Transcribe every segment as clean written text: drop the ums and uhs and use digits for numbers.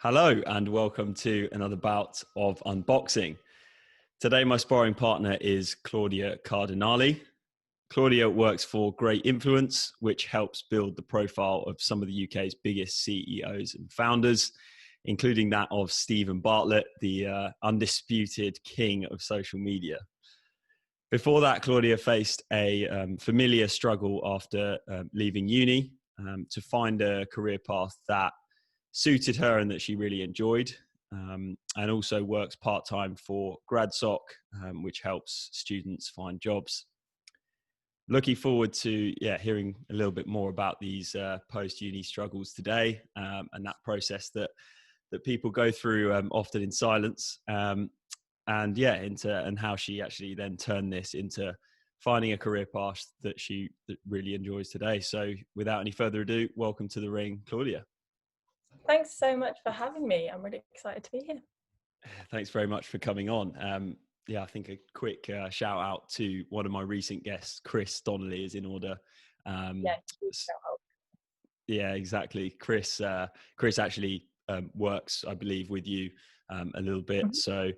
Hello and welcome to another bout of unboxing. Today my sparring partner is Claudia Cardinali. Claudia works for Great Influence, which helps build the profile of some of the UK's biggest CEOs and founders, including that of Stephen Bartlett, the undisputed king of social media. Before that, Claudia faced a familiar struggle after leaving uni to find a career path that suited her and that she really enjoyed, and also works part-time for GradSoc, which helps students find jobs. Looking forward to hearing a little bit more about these post-uni struggles today, and that process that people go through often in silence, and how she actually then turned this into finding a career path that she really enjoys today. So without any further ado, welcome to the ring, Claudia. Thanks so much for having me. I'm really excited to be here. Thanks very much for coming on. I think a quick shout out to one of my recent guests, Chris Donnelly, is in order. Yeah, exactly. Chris actually works, I believe, with you a little bit. Mm-hmm. So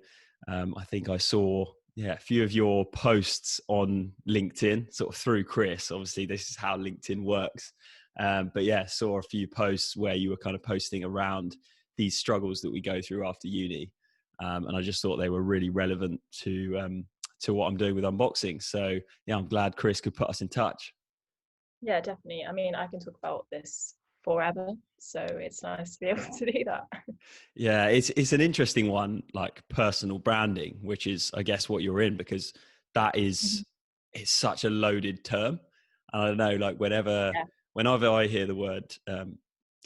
I think I saw a few of your posts on LinkedIn, sort of through Chris. Obviously, this is how LinkedIn works. Saw a few posts where you were kind of posting around these struggles that we go through after uni. And I just thought they were really relevant to what I'm doing with unboxing. So yeah, I'm glad Chris could put us in touch. Yeah, definitely. I mean, I can talk about this forever, so it's nice to be able to do that. Yeah, it's an interesting one, like personal branding, which is, I guess, what you're in, because that is, it's such a loaded term. And I don't know, like whenever I hear the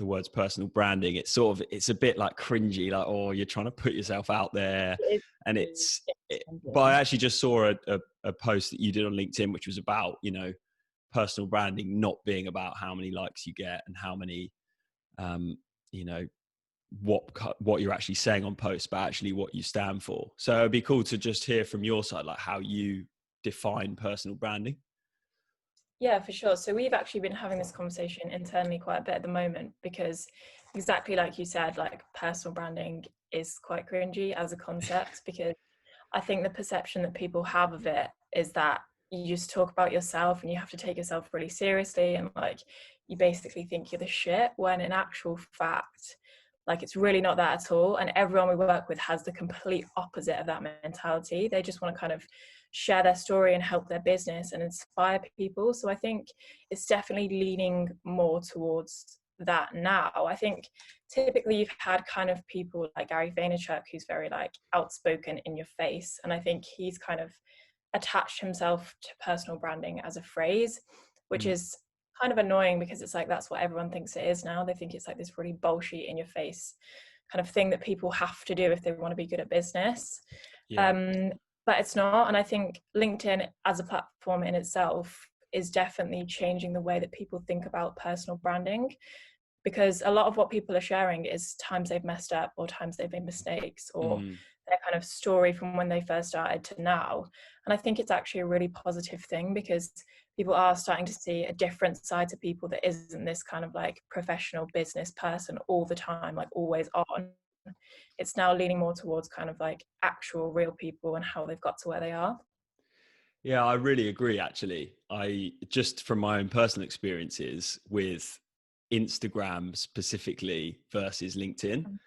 words personal branding, it's a bit like cringy, like, oh, you're trying to put yourself out there. But I actually just saw a post that you did on LinkedIn, which was about, personal branding not being about how many likes you get and how many, what you're actually saying on posts, but actually what you stand for. So it'd be cool to just hear from your side, like how you define personal branding. Yeah, for sure. So we've actually been having this conversation internally quite a bit at the moment, because exactly like you said, like personal branding is quite cringy as a concept, because I think the perception that people have of it is that you just talk about yourself and you have to take yourself really seriously, and like you basically think you're the shit, when in actual fact, like it's really not that at all. And everyone we work with has the complete opposite of that mentality. They just want to kind of share their story and help their business and inspire people. So I think it's definitely leaning more towards that now. I think typically you've had kind of people like Gary Vaynerchuk, who's very like outspoken in your face, and I think he's kind of attached himself to personal branding as a phrase, which is kind of annoying, because it's like that's what everyone thinks it is now. They think it's like this really bullshit in your face kind of thing that people have to do if they want to be good at business. But it's not. And I think LinkedIn as a platform in itself is definitely changing the way that people think about personal branding, because a lot of what people are sharing is times they've messed up or times they've made mistakes, or their kind of story from when they first started to now. And I think it's actually a really positive thing, because people are starting to see a different side to people that isn't this kind of like professional business person all the time, like always on. It's now leaning more towards kind of like actual real people and how they've got to where they are. Yeah, I really agree, actually. I just, from my own personal experiences with Instagram specifically versus LinkedIn,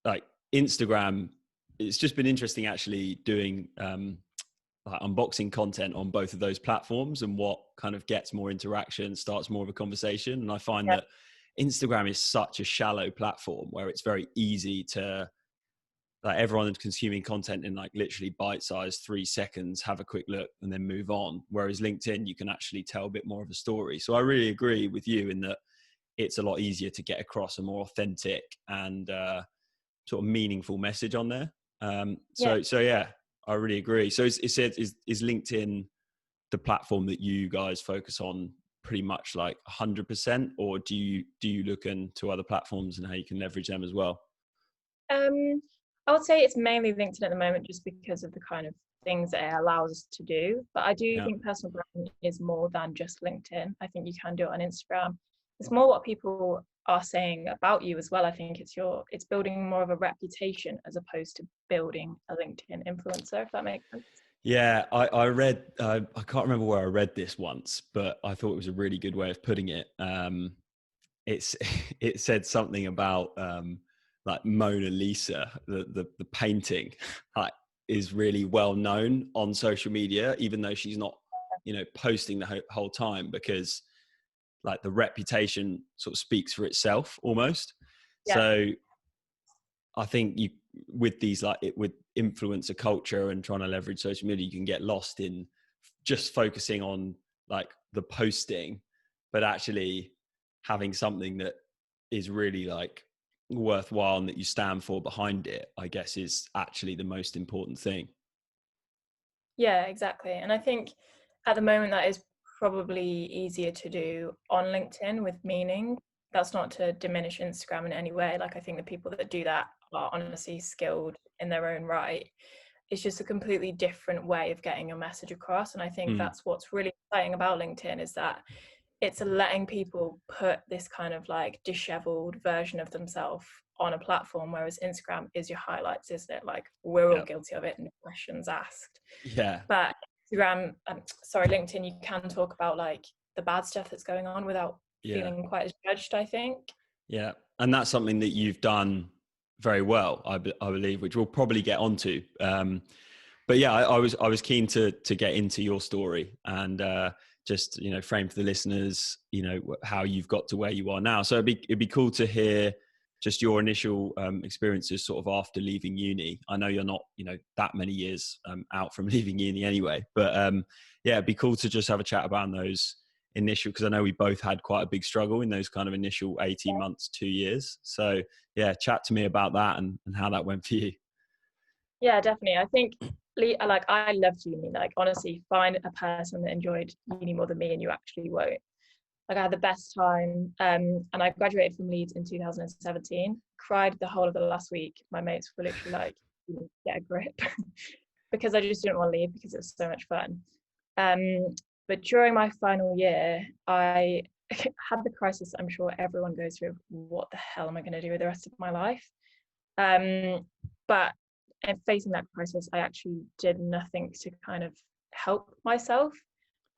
like Instagram, it's just been interesting actually doing like unboxing content on both of those platforms, and what kind of gets more interaction, starts more of a conversation. And I find that Instagram is such a shallow platform where it's very easy to, like, everyone is consuming content in like literally bite-sized 3 seconds, have a quick look and then move on. Whereas LinkedIn, you can actually tell a bit more of a story. So I really agree with you in that it's a lot easier to get across a more authentic and sort of meaningful message on there. So yeah, I really agree. So is LinkedIn the platform that you guys focus on pretty much like 100%, or do you look into other platforms and how you can leverage them as well? I would say it's mainly LinkedIn at the moment, just because of the kind of things that it allows us to do. But I do think personal branding is more than just LinkedIn. I think you can do it on Instagram. It's more what people are saying about you as well. I think it's building more of a reputation as opposed to building a LinkedIn influencer, if that makes sense. Yeah, I read, I can't remember where I read this once, but I thought it was a really good way of putting it. It's it said something about like Mona Lisa, the painting, like, is really well known on social media, even though she's not, posting the whole time, because like the reputation sort of speaks for itself almost. Yeah. So I think with these, like with influencer culture and trying to leverage social media, you can get lost in just focusing on like the posting, but actually having something that is really like worthwhile and that you stand for behind it, I guess, is actually the most important thing. Yeah, exactly. And I think at the moment that is probably easier to do on LinkedIn with meaning. That's not to diminish Instagram in any way. Like, I think the people that do that are honestly skilled in their own right. It's just a completely different way of getting your message across. And I think that's what's really exciting about LinkedIn, is that it's letting people put this kind of like disheveled version of themselves on a platform, whereas Instagram is your highlights, isn't it? Like, we're all guilty of it, and questions asked. Yeah. But LinkedIn, you can talk about like the bad stuff that's going on without feeling quite as judged, I think. Yeah. And that's something that you've done very well, I believe, which we'll probably get onto. But yeah, I was keen to get into your story and just, frame for the listeners, how you've got to where you are now. So it'd be cool to hear just your initial experiences sort of after leaving uni. I know you're not, that many years out from leaving uni anyway, but yeah, it'd be cool to just have a chat about those initial, because I know we both had quite a big struggle in those kind of initial 18 months, 2 years. So yeah, chat to me about that and how that went for you. Yeah, definitely. I think like I loved uni. Like, honestly, find a person that enjoyed uni more than me and you actually won't. Like, I had the best time, and I graduated from Leeds in 2017. Cried the whole of the last week. My mates were literally like, get a grip, because I just didn't want to leave because it was so much fun. But during my final year, I had the crisis I'm sure everyone goes through: what the hell am I going to do with the rest of my life? But and facing that crisis, I actually did nothing to kind of help myself.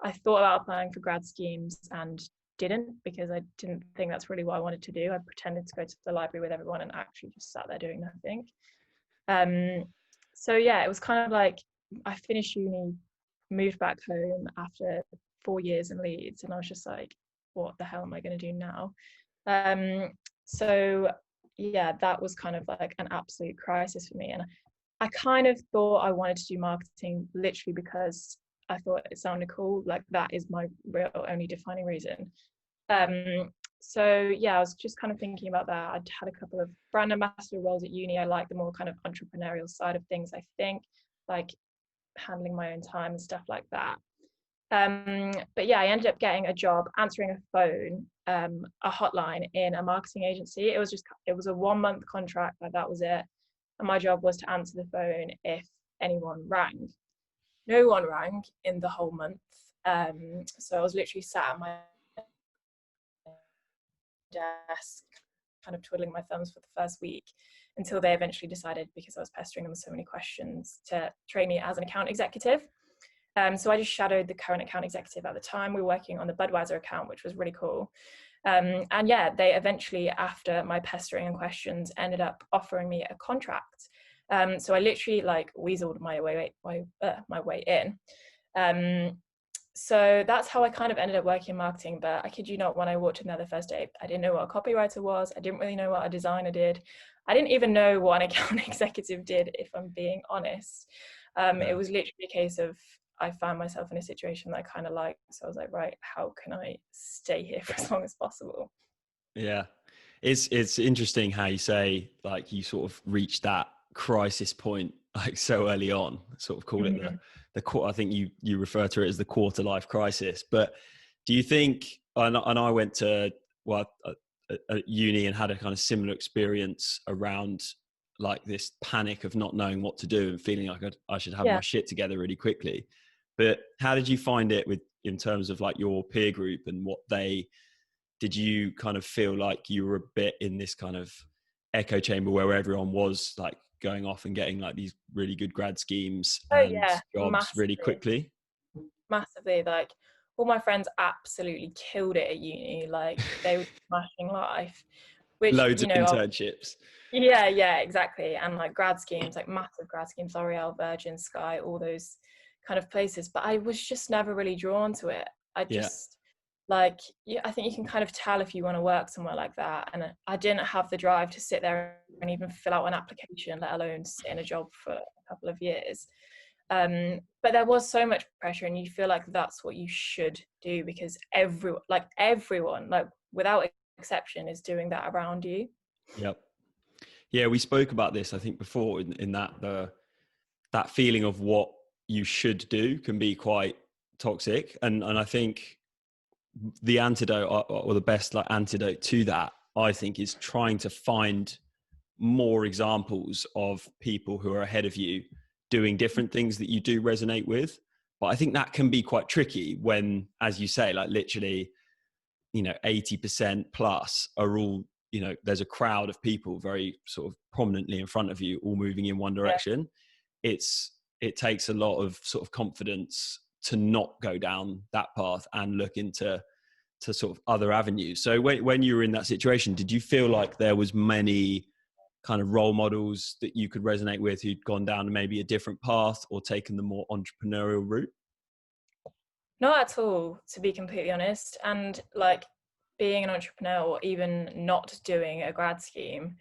I thought about applying for grad schemes and didn't, because I didn't think that's really what I wanted to do. I pretended to go to the library with everyone and actually just sat there doing nothing. So yeah, it was kind of like I finished uni, moved back home after 4 years in Leeds, and I was just like, what the hell am I going to do now? So yeah, that was kind of like an absolute crisis for me. And I kind of thought I wanted to do marketing literally because I thought it sounded cool. Like, that is my real only defining reason. So yeah, I was just kind of thinking about that. I'd had a couple of brand ambassador roles at uni. I like the more kind of entrepreneurial side of things, I think, like handling my own time and stuff like that. But yeah, I ended up getting a job answering a phone, a hotline in a marketing agency. It was a 1-month contract, like that was it. And my job was to answer the phone if anyone rang. No one rang in the whole month. So I was literally sat at my desk, kind of twiddling my thumbs for the first week, until they eventually decided, because I was pestering them with so many questions, to train me as an account executive. So I just shadowed the current account executive at the time. We were working on the Budweiser account, which was really cool. And yeah, they eventually, after my pestering and questions, ended up offering me a contract. So I literally like weaseled my way in. So that's how I kind of ended up working in marketing. But I kid you not, when I walked in there the first day, I didn't know what a copywriter was. I didn't really know what a designer did. I didn't even know what an account executive did, if I'm being honest. It was literally a case of, I found myself in a situation that I kind of liked. So I was like, right, how can I stay here for as long as possible? Yeah. It's interesting how you say, like, you sort of reached that crisis point like so early on, sort of call it I think you refer to it as the quarter life crisis. But do you think, and I went to a uni and had a kind of similar experience around like this panic of not knowing what to do and feeling like I should have my shit together really quickly. But how did you find it in terms of like your peer group and what they did you kind of feel like you were a bit in this kind of echo chamber where everyone was like going off and getting like these really good grad schemes Oh and yeah, jobs really quickly? massively. Like all my friends absolutely killed it at uni. Like they were smashing life, which, Loads you of know, internships. yeah, exactly. And like grad schemes, like massive grad schemes, L'Oreal, Virgin, Sky, all those kind of places. But I was just never really drawn to it. I Yeah. just like, yeah, I think you can kind of tell if you want to work somewhere like that. And I didn't have the drive to sit there and even fill out an application, let alone sit in a job for a couple of years. But there was so much pressure, and you feel like that's what you should do because everyone, like without exception, is doing that around you. Yep. Yeah, we spoke about this, I think, before in that that feeling of what you should do can be quite toxic, and I think the antidote or the best like antidote to that, I think, is trying to find more examples of people who are ahead of you doing different things that you do resonate with. But I think that can be quite tricky when, as you say, like literally, 80% plus are all, there's a crowd of people very sort of prominently in front of you, all moving in one Yeah. direction. It takes a lot of sort of confidence to not go down that path and look into sort of other avenues. So when you were in that situation, did you feel like there was many kind of role models that you could resonate with who'd gone down maybe a different path or taken the more entrepreneurial route? Not at all, to be completely honest. And like being an entrepreneur or even not doing a grad scheme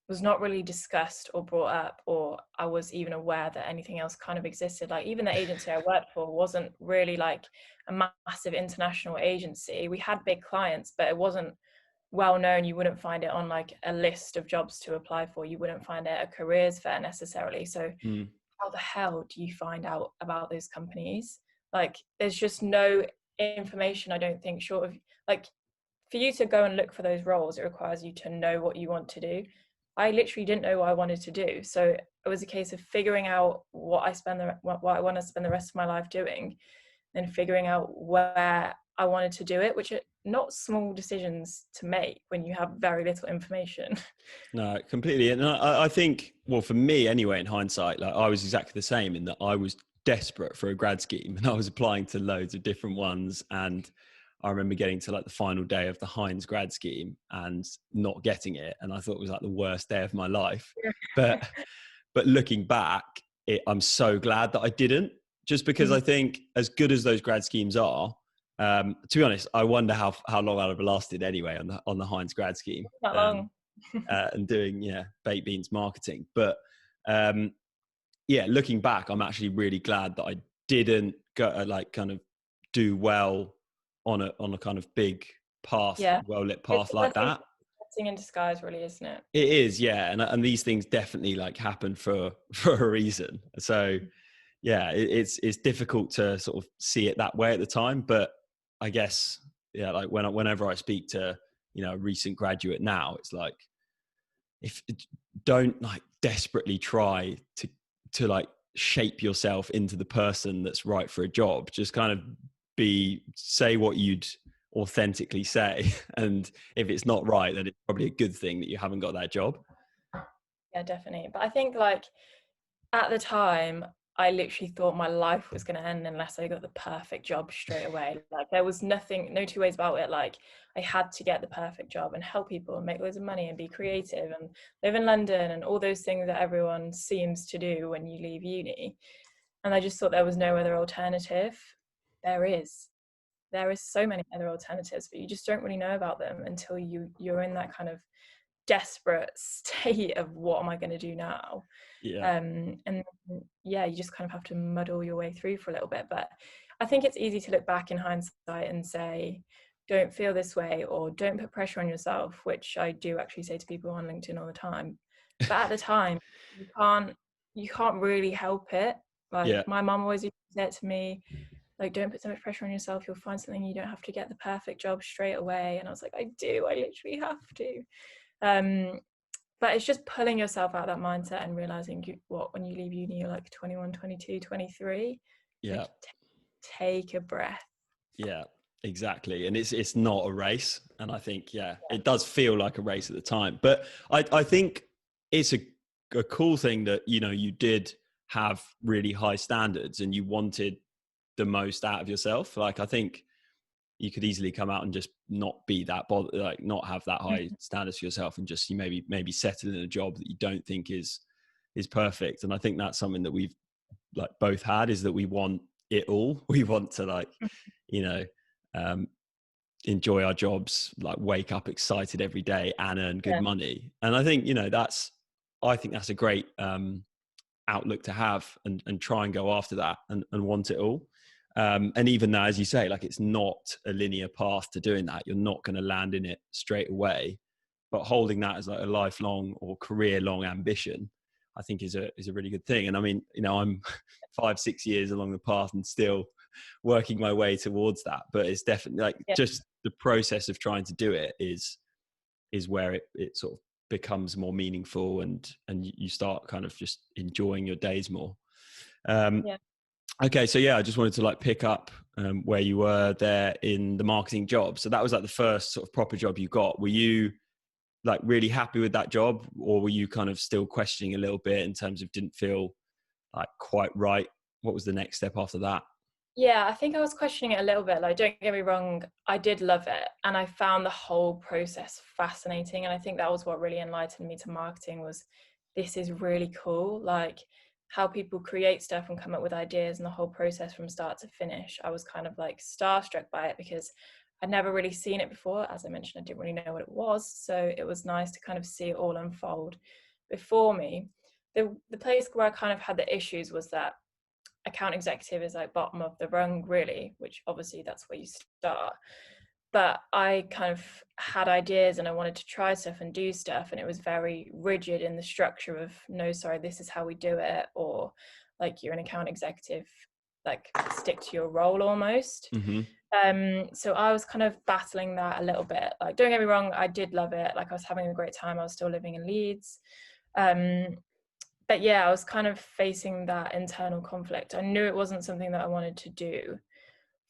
was not really discussed or brought up, or I was even aware that anything else kind of existed. Like even the agency I worked for wasn't really like a massive international agency. We had big clients, but it wasn't well known. You wouldn't find it on like a list of jobs to apply for. You wouldn't find it at a careers fair necessarily. So Mm. how the hell do you find out about those companies? Like there's just no information, I don't think, short of like for you to go and look for those roles, it requires you to know what you want to do. I literally didn't know what I wanted to do. So it was a case of figuring out what I want to spend the rest of my life doing, and figuring out where I wanted to do it, which are not small decisions to make when you have very little information. No, completely. And I think, well, for me anyway, in hindsight, like I was exactly the same in that I was desperate for a grad scheme and I was applying to loads of different ones. And I remember getting to like the final day of the Heinz grad scheme and not getting it. And I thought it was like the worst day of my life. But looking back, I'm so glad that I didn't, just because I think as good as those grad schemes are, to be honest, I wonder how long I'd have lasted anyway on the Heinz grad scheme. Not long. And doing baked beans marketing. But looking back, I'm actually really glad that I didn't go like kind of do well on a kind of big path, Yeah. well lit It's path a like that. blessing in disguise, really, isn't it? It is, yeah, and these things definitely like happen for a reason. So it's difficult to sort of see it that way at the time, but I guess like whenever I speak to a recent graduate now, it's like, if don't like desperately try to like shape yourself into the person that's right for a job. Just kind of say what you'd authentically say, and if it's not right, then it's probably a good thing that you haven't got that job. Yeah, definitely. But I think like at the time, I literally thought my life was going to end unless I got the perfect job straight away. Like there was nothing, no two ways about it. Like I had to get the perfect job and help people and make loads of money and be creative and live in London and all those things that everyone seems to do when you leave uni. And I just thought there was no other alternative. There is. There is so many other alternatives, but you just don't really know about them until you're in that kind of desperate state of what am I going to do now. And yeah, you just kind of have to muddle your way through for a little bit. But I think it's easy to look back in hindsight and say don't feel this way or don't put pressure on yourself, which I do actually say to people on LinkedIn all the time. But at the time you can't really help it. Like my mum always used to say it to me, like, don't put so much pressure on yourself, you'll find something. You don't have to get the perfect job straight away. And I was like, I literally have to. But it's just pulling yourself out of that mindset and realizing when you leave uni, you're like 21, 22, 23. Yeah. Like, take a breath. Yeah. Exactly. And it's not a race. And I think, yeah, it does feel like a race at the time. But I think it's a cool thing that, you know, you did have really high standards and you wanted the most out of yourself. Like, I think you could easily come out and just not be that bothered, like not have that high standards for yourself, and just you maybe settle in a job that you don't think is perfect. And I think that's something that we've like both had, is that we want it all. We want to like, you know, um, enjoy our jobs, like wake up excited every day and earn good Yeah. money. And I think, you know, I think that's a great outlook to have, and try and go after that, and want it all. And even though, as you say, like it's not a linear path to doing that, you're not going to land in it straight away, but holding that as like a lifelong or career long ambition, I think is a really good thing. And I mean, you know, I'm 5-6 years along the path and still working my way towards that, but it's definitely like Yeah. just the process of trying to do it is where it sort of becomes more meaningful, and you start kind of just enjoying your days more. Yeah. Okay, so yeah, I just wanted to like pick up where you were there in the marketing job. So that was like the first sort of proper job you got. Were you like really happy with that job, or were you kind of still questioning a little bit in terms of didn't feel like quite right? What was the next step after that? Yeah, I think I was questioning it a little bit. Like, don't get me wrong, I did love it. And I found the whole process fascinating. And I think that was what really enlightened me to marketing, was this is really cool. Like how people create stuff and come up with ideas, and the whole process from start to finish. I was kind of like starstruck by it because I'd never really seen it before. As I mentioned, I didn't really know what it was. So it was nice to kind of see it all unfold before me. The place where I kind of had the issues was that account executive is like bottom of the rung really, which obviously that's where you start. But I kind of had ideas and I wanted to try stuff and do stuff, and it was very rigid in the structure of, no, sorry, this is how we do it, or like you're an account executive, like stick to your role almost. Mm-hmm. So I was kind of battling that a little bit. Like, don't get me wrong, I did love it. Like I was having a great time. I was still living in Leeds. But yeah, I was kind of facing that internal conflict. I knew it wasn't something that I wanted to do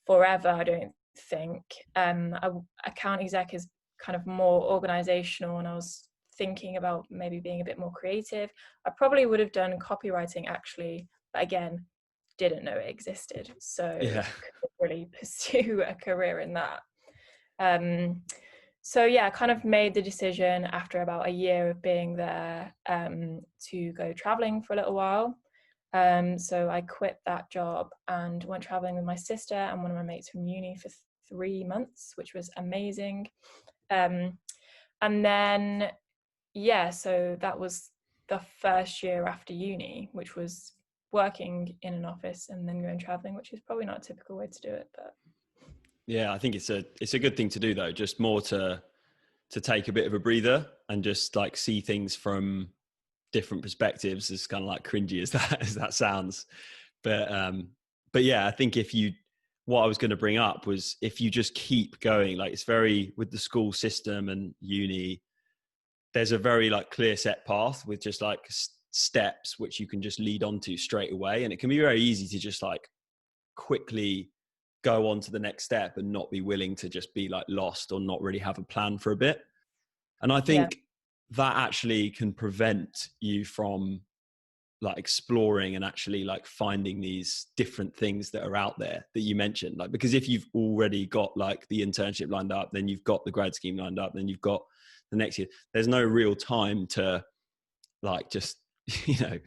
forever, I don't think. Account exec is kind of more organizational, and I was thinking about maybe being a bit more creative. I probably would have done copywriting actually, but again, didn't know it existed. So Yeah. couldn't really pursue a career in that. So yeah, I kind of made the decision after about a year of being there to go traveling for a little while. So I quit that job and went traveling with my sister and one of my mates from uni for 3 months, which was amazing. And then, yeah, so that was the first year after uni, which was working in an office and then going traveling, which is probably not a typical way to do it, but Yeah, I think it's a good thing to do though, just more to take a bit of a breather and just like see things from different perspectives, as kind of like cringy as that sounds. But yeah, I think what I was going to bring up was, if you just keep going, like it's very, with the school system and uni, there's a very like clear set path with just like steps which you can just lead onto straight away, and it can be very easy to just like quickly go on to the next step and not be willing to just be like lost or not really have a plan for a bit. And I yeah. think that actually can prevent you from like exploring and actually like finding these different things that are out there that you mentioned. Like, because if you've already got like the internship lined up, then you've got the grad scheme lined up, then you've got the next year, there's no real time to like just, you know,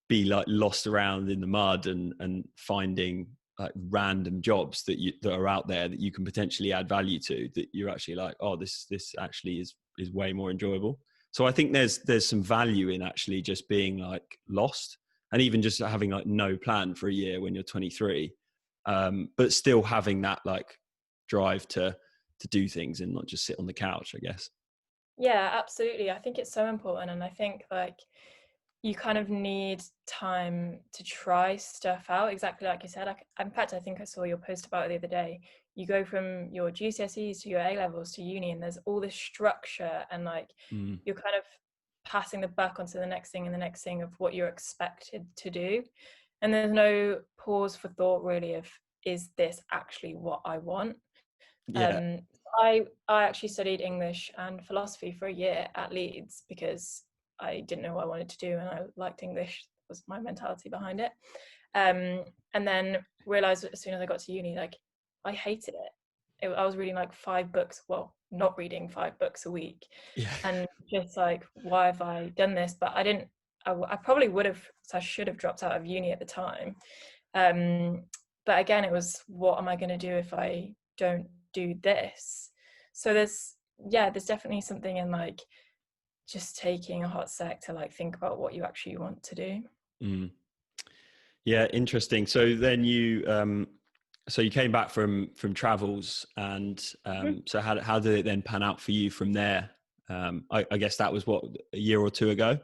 be like lost around in the mud and finding like random jobs that are out there that you can potentially add value to, that you're actually like, oh, this actually is way more enjoyable. So I think there's some value in actually just being like lost, and even just having like no plan for a year when you're 23, but still having that like drive to do things and not just sit on the couch, I guess. Yeah, absolutely. I think it's so important. And I think like you kind of need time to try stuff out, exactly like you said. In fact, I think I saw your post about it the other day. You go from your GCSEs to your A levels to uni, and there's all this structure, and like you're kind of passing the buck onto the next thing and the next thing of what you're expected to do. And there's no pause for thought really of, is this actually what I want? Yeah. I actually studied English and philosophy for a year at Leeds because I didn't know what I wanted to do, and I liked English, was my mentality behind it. And then realized as soon as I got to uni, like I hated it. I was reading like 5 books, well, not reading 5 books a week, Yeah. and just like, why have I done this? But I didn't. I probably would have. So I should have dropped out of uni at the time. But again, it was, what am I going to do if I don't do this? So there's definitely something in like just taking a hot sec to like think about what you actually want to do. Mm. Yeah, interesting. So then so you came back from travels, and so how did it then pan out for you from there? I guess that was what, a year or two ago.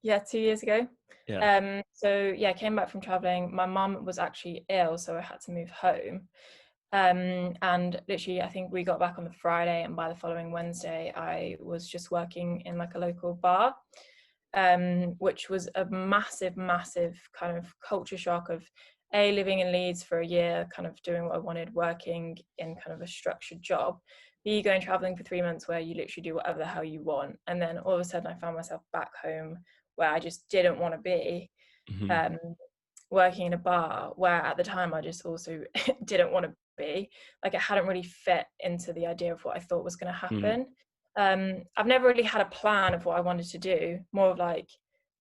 Yeah, 2 years ago. Yeah. So yeah, I came back from traveling. My mum was actually ill, so I had to move home. And literally, I think we got back on the Friday, and by the following Wednesday, I was just working in like a local bar, which was a massive, massive kind of culture shock of living in Leeds for a year, kind of doing what I wanted, working in kind of a structured job. B, going traveling for 3 months where you literally do whatever the hell you want. And then all of a sudden I found myself back home where I just didn't want to be, Mm-hmm. working in a bar where at the time I just also didn't want to be. Like, it hadn't really fit into the idea of what I thought was going to happen. I've never really had a plan of what I wanted to do, more of like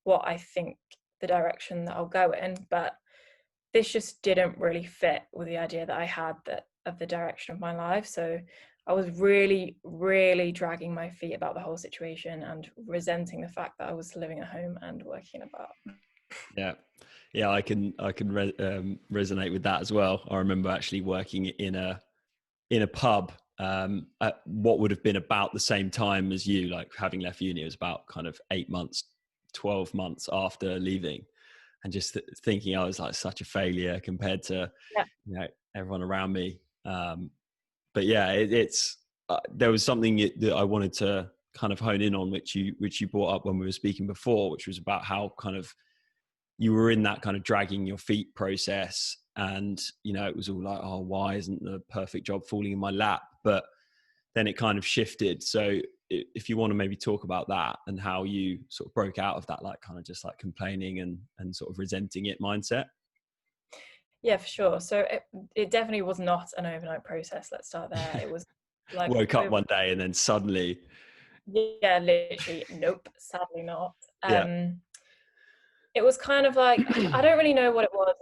what I think the direction that I'll go in, but this just didn't really fit with the idea that I had of the direction of my life. So I was really, really dragging my feet about the whole situation and resenting the fact that I was living at home and working about. Yeah. Yeah, I can resonate with that as well. I remember actually working in a pub at what would have been about the same time as you, like having left uni. It was about kind of 8 months, 12 months after leaving, and just thinking I was like such a failure compared to everyone around me. But yeah, it's there was something that I wanted to kind of hone in on, which you brought up when we were speaking before, which was about how kind of you were in that kind of dragging your feet process, and it was all like, oh, why isn't the perfect job falling in my lap? But then it kind of shifted. So if you want to maybe talk about that and how you sort of broke out of that, like kind of just like complaining and sort of resenting it mindset. Yeah, for sure. So it definitely was not an overnight process. Let's start there. It was like, woke up one day and then suddenly. Yeah, literally, nope, sadly not. Yeah. It was kind of like, I don't really know what it was.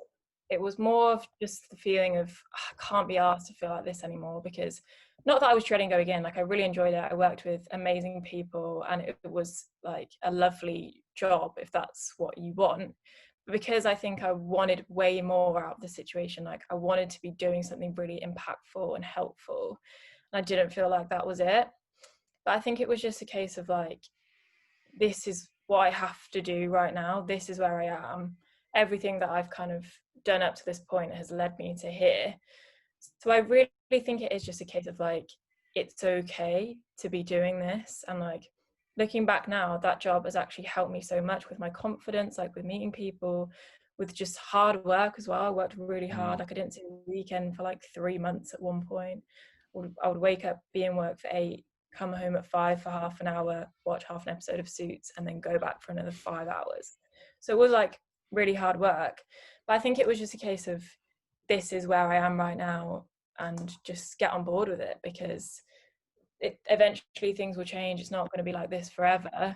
It was more of just the feeling of, I can't be asked to feel like this anymore, because not that I was dreading going in, like I really enjoyed it. I worked with amazing people and it was like a lovely job if that's what you want. But because I think I wanted way more out of the situation, like I wanted to be doing something really impactful and helpful, and I didn't feel like that was it. But I think it was just a case of like, this is what I have to do right now. This is where I am. Everything that I've kind of done up to this point has led me to here. So I really think it is just a case of like, it's okay to be doing this. And like, looking back now, that job has actually helped me so much with my confidence, like with meeting people, with just hard work as well. I worked really hard. Like I didn't see a weekend for like 3 months at one point. I would wake up, be in work for 8, come home at 5 for half an hour, watch half an episode of Suits, and then go back for another 5 hours. So it was like really hard work. But I think it was just a case of, this is where I am right now, and just get on board with it, because eventually things will change. It's not going to be like this forever.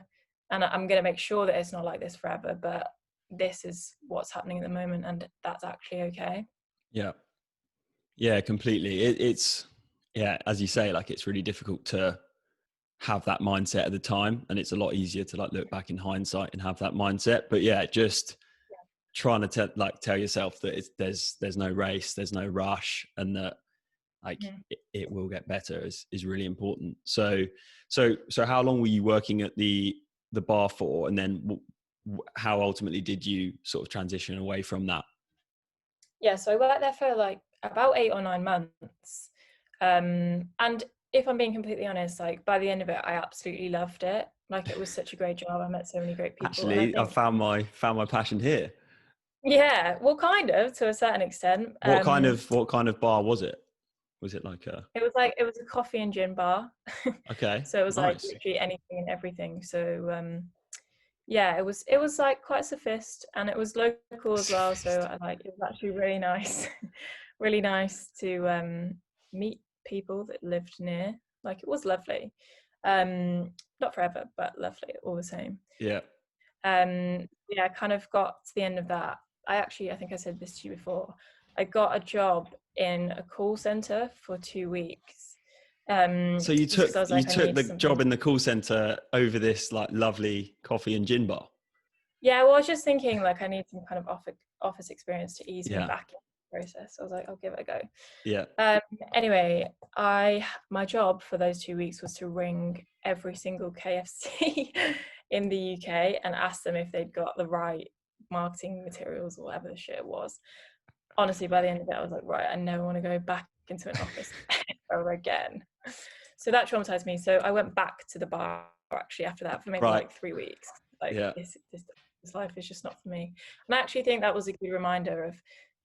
And I'm going to make sure that it's not like this forever, but this is what's happening at the moment, and that's actually okay. Yeah. Yeah, completely. It's, yeah, as you say, like it's really difficult to have that mindset at the time, and it's a lot easier to like look back in hindsight and have that mindset. But yeah, just trying to tell yourself that there's no race, there's no rush, and that like it will get better is really important. So how long were you working at the bar for, and then how ultimately did you sort of transition away from that? Yeah, so I worked there for like about 8 or 9 months. And if I'm being completely honest, like by the end of it, I absolutely loved it. Like it was such a great job. I met so many great people. Actually, I found my passion here. Yeah, well, kind of, to a certain extent. What kind of bar was it? Was it like a? It was a coffee and gin bar. Okay, So it was like nice. literally anything and everything. So yeah, it was like quite sophist, and it was local as well. So I like it was actually really nice, really nice to meet people that lived near. Like it was lovely. Not forever, but lovely all the same. Yeah. Yeah, I kind of got to the end of that. I think I said this to you before. I got a job in a call center for 2 weeks. So you Just because took I was you like, I took need the something. job in the call center over this like lovely coffee and gin bar. Yeah, well, I was just thinking like I need some kind of office experience to ease me Yeah. back in the process. I was like, I'll give it a go. Yeah. Anyway, my job for those 2 weeks was to ring every single KFC in the UK and ask them if they'd got the right marketing materials or whatever the shit it was. Honestly, by the end of it, I was like, right, I never want to go back into an office ever again. So that traumatized me. So I went back to the bar actually after that for maybe Right. like 3 weeks. Like Yeah. this life is just not for me. And I actually think that was a good reminder of,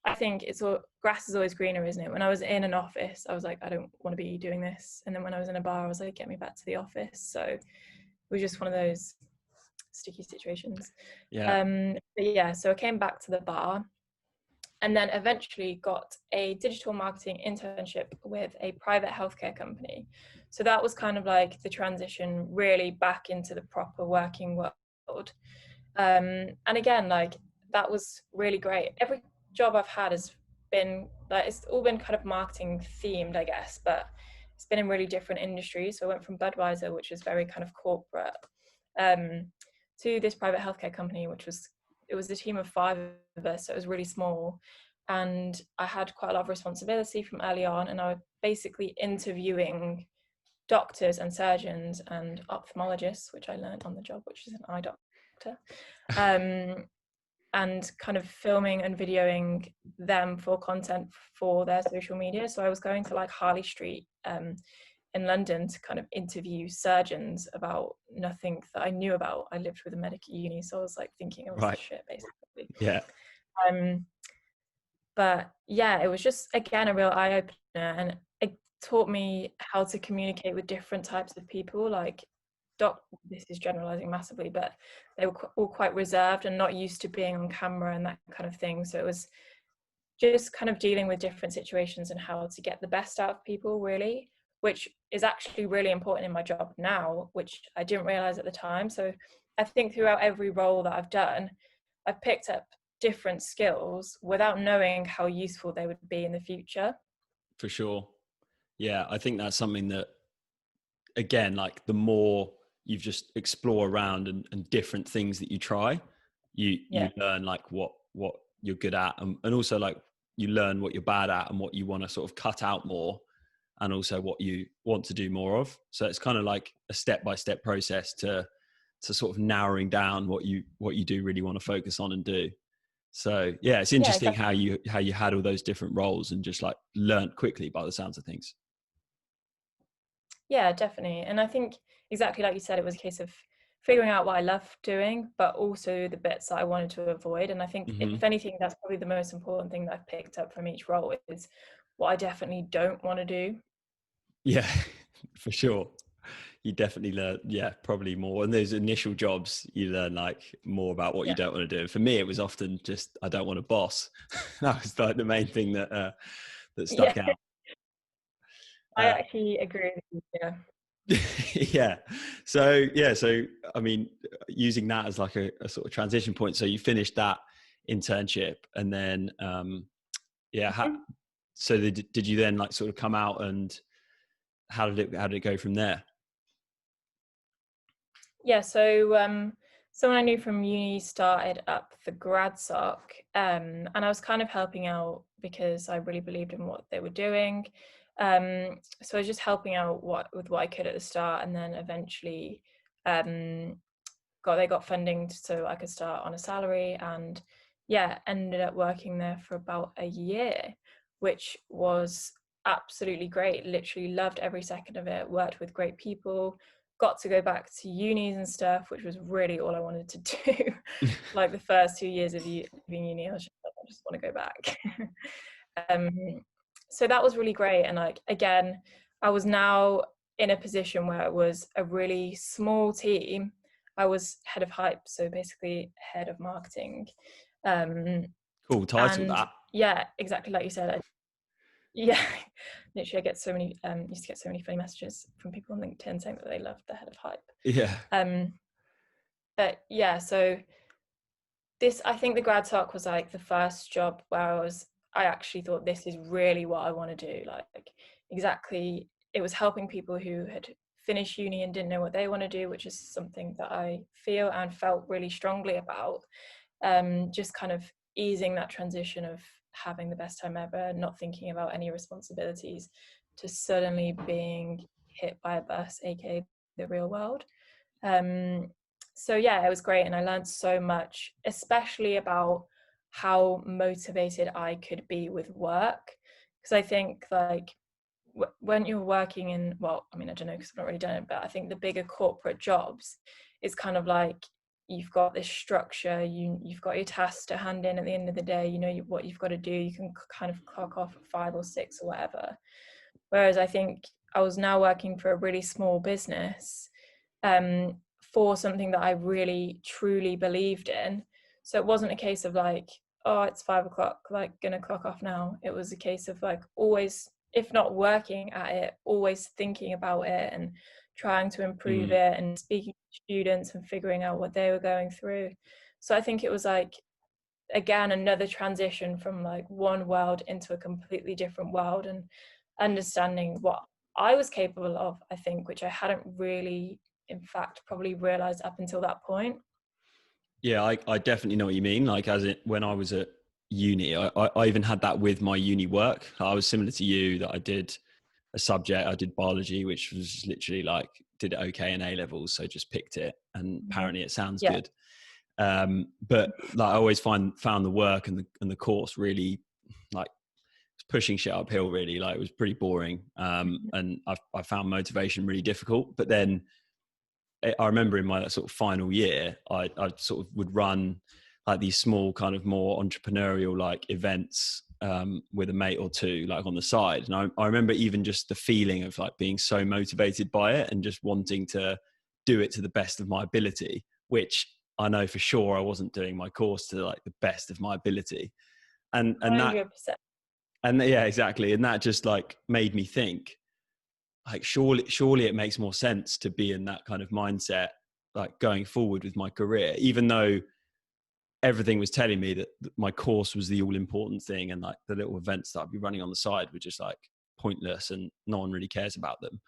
I think it's all, grass is always greener, isn't it? When I was in an office, I was like, I don't want to be doing this. And then when I was in a bar, I was like, get me back to the office. So it was just one of those sticky situations. Yeah. But yeah, so I came back to the bar and then eventually got a digital marketing internship with a private healthcare company. So that was kind of like the transition really back into the proper working world. And again, like that was really great. Every job I've had has been like, it's all been kind of marketing themed, I guess, but it's been in really different industries. So I went from Budweiser, which is very kind of corporate, to this private healthcare company, it was a team of 5 of us, so it was really small. And I had quite a lot of responsibility from early on, and I was basically interviewing doctors and surgeons and ophthalmologists, which I learned on the job, which is an eye doctor, and kind of filming and videoing them for content for their social media. So I was going to like Harley Street in London to kind of interview surgeons about nothing that I knew about. I lived with a medical uni, so I was like thinking I was the Right. shit basically. Yeah. But yeah, it was just again a real eye opener, and it taught me how to communicate with different types of people. Like, this is generalizing massively, but they were all quite reserved and not used to being on camera and that kind of thing. So it was just kind of dealing with different situations and how to get the best out of people, really, which is actually really important in my job now, which I didn't realize at the time. So I think throughout every role that I've done, I've picked up different skills without knowing how useful they would be in the future. For sure. Yeah. I think that's something that, again, like the more you just explore around and different things that you try, you learn like what you're good at, and also like you learn what you're bad at and what you want to sort of cut out more, and also what you want to do more of. So it's kind of like a step-by-step process to sort of narrowing down what you do really want to focus on and do. So yeah, it's interesting Exactly. how you had all those different roles and just like learned quickly by the sounds of things. Yeah, definitely. And I think exactly like you said, it was a case of figuring out what I love doing, but also the bits that I wanted to avoid. And I think Mm-hmm. if anything, that's probably the most important thing that I've picked up from each role is what I definitely don't want to do. Yeah, for sure. You definitely learn, yeah, probably more. And those initial jobs, you learn like more about what you Yeah. don't want to do. And for me, it was often just, I don't want a boss. That was like the main thing that Yeah, stuck out. I Uh, actually agree with you. Yeah. yeah. So, yeah. So, I mean, using that as like a sort of transition point. So you finished that internship and then, yeah. So did you then like sort of come out, and how did it go from there? Yeah, so someone I knew from uni started up the grad soc, and I was kind of helping out because I really believed in what they were doing. So I was just helping out with what I could at the start, and then eventually um, they got funding so I could start on a salary, and yeah, ended up working there for about a year, which was absolutely great. Literally loved every second of it. Worked with great people. Got to go back to unis and stuff, which was really all I wanted to do. Like the first 2 years of uni, I was just like, I just want to go back. um, so that was really great. And like, again, I was now in a position where it was a really small team. I was head of hype, so basically head of marketing. Cool title, And that. yeah, exactly like you said. Yeah, literally, I get so many, used to get so many funny messages from people on LinkedIn saying that they loved the head of hype. Yeah. But yeah, so this, I think the grad talk was like the first job where I actually thought this is really what I want to do. Like, exactly, it was helping people who had finished uni and didn't know what they want to do, which is something that I feel and felt really strongly about. Just kind of easing that transition of having the best time ever, not thinking about any responsibilities, to suddenly being hit by a bus, aka the real world. So yeah, it was great, and I learned so much, especially about how motivated I could be with work. Because I think like when you're working in, well, I mean, I don't know because I've not really done it, but I think the bigger corporate jobs, it's kind of like you've got this structure, you've got your tasks to hand in at the end of the day, you know what you've got to do, you can kind of clock off at 5 or 6 or whatever. Whereas I think I was now working for a really small business, for something that I really truly believed in. So it wasn't a case of like, oh, it's 5 o'clock, like gonna clock off now. It was a case of like always, if not working at it, always thinking about it and trying to improve Mm. it and speaking to students and figuring out what they were going through. So I think it was like, again, another transition from like one world into a completely different world, and understanding what I was capable of, I think, which I hadn't really, in fact, probably realized up until that point. Yeah, I definitely know what you mean. Like, as it, when I was at uni, I even had that with my uni work. I was similar to you, that I did a subject, I did biology, which was just literally like, did it okay in A levels, so just picked it, and apparently it sounds Yeah. good. But like, I always found the work and the course really like pushing shit uphill. Really, like, it was pretty boring. And I found motivation really difficult. But then I remember in my sort of final year, I sort of would run like these small kind of more entrepreneurial like events, with a mate or two, like on the side. And I remember even just the feeling of like being so motivated by it and just wanting to do it to the best of my ability, which I know for sure I wasn't doing my course to like the best of my ability. And that, 100%. and yeah, exactly. And that just like made me think, like, surely it makes more sense to be in that kind of mindset, like going forward with my career, even though everything was telling me that my course was the all important thing, and like the little events that I'd be running on the side were just like pointless and no one really cares about them.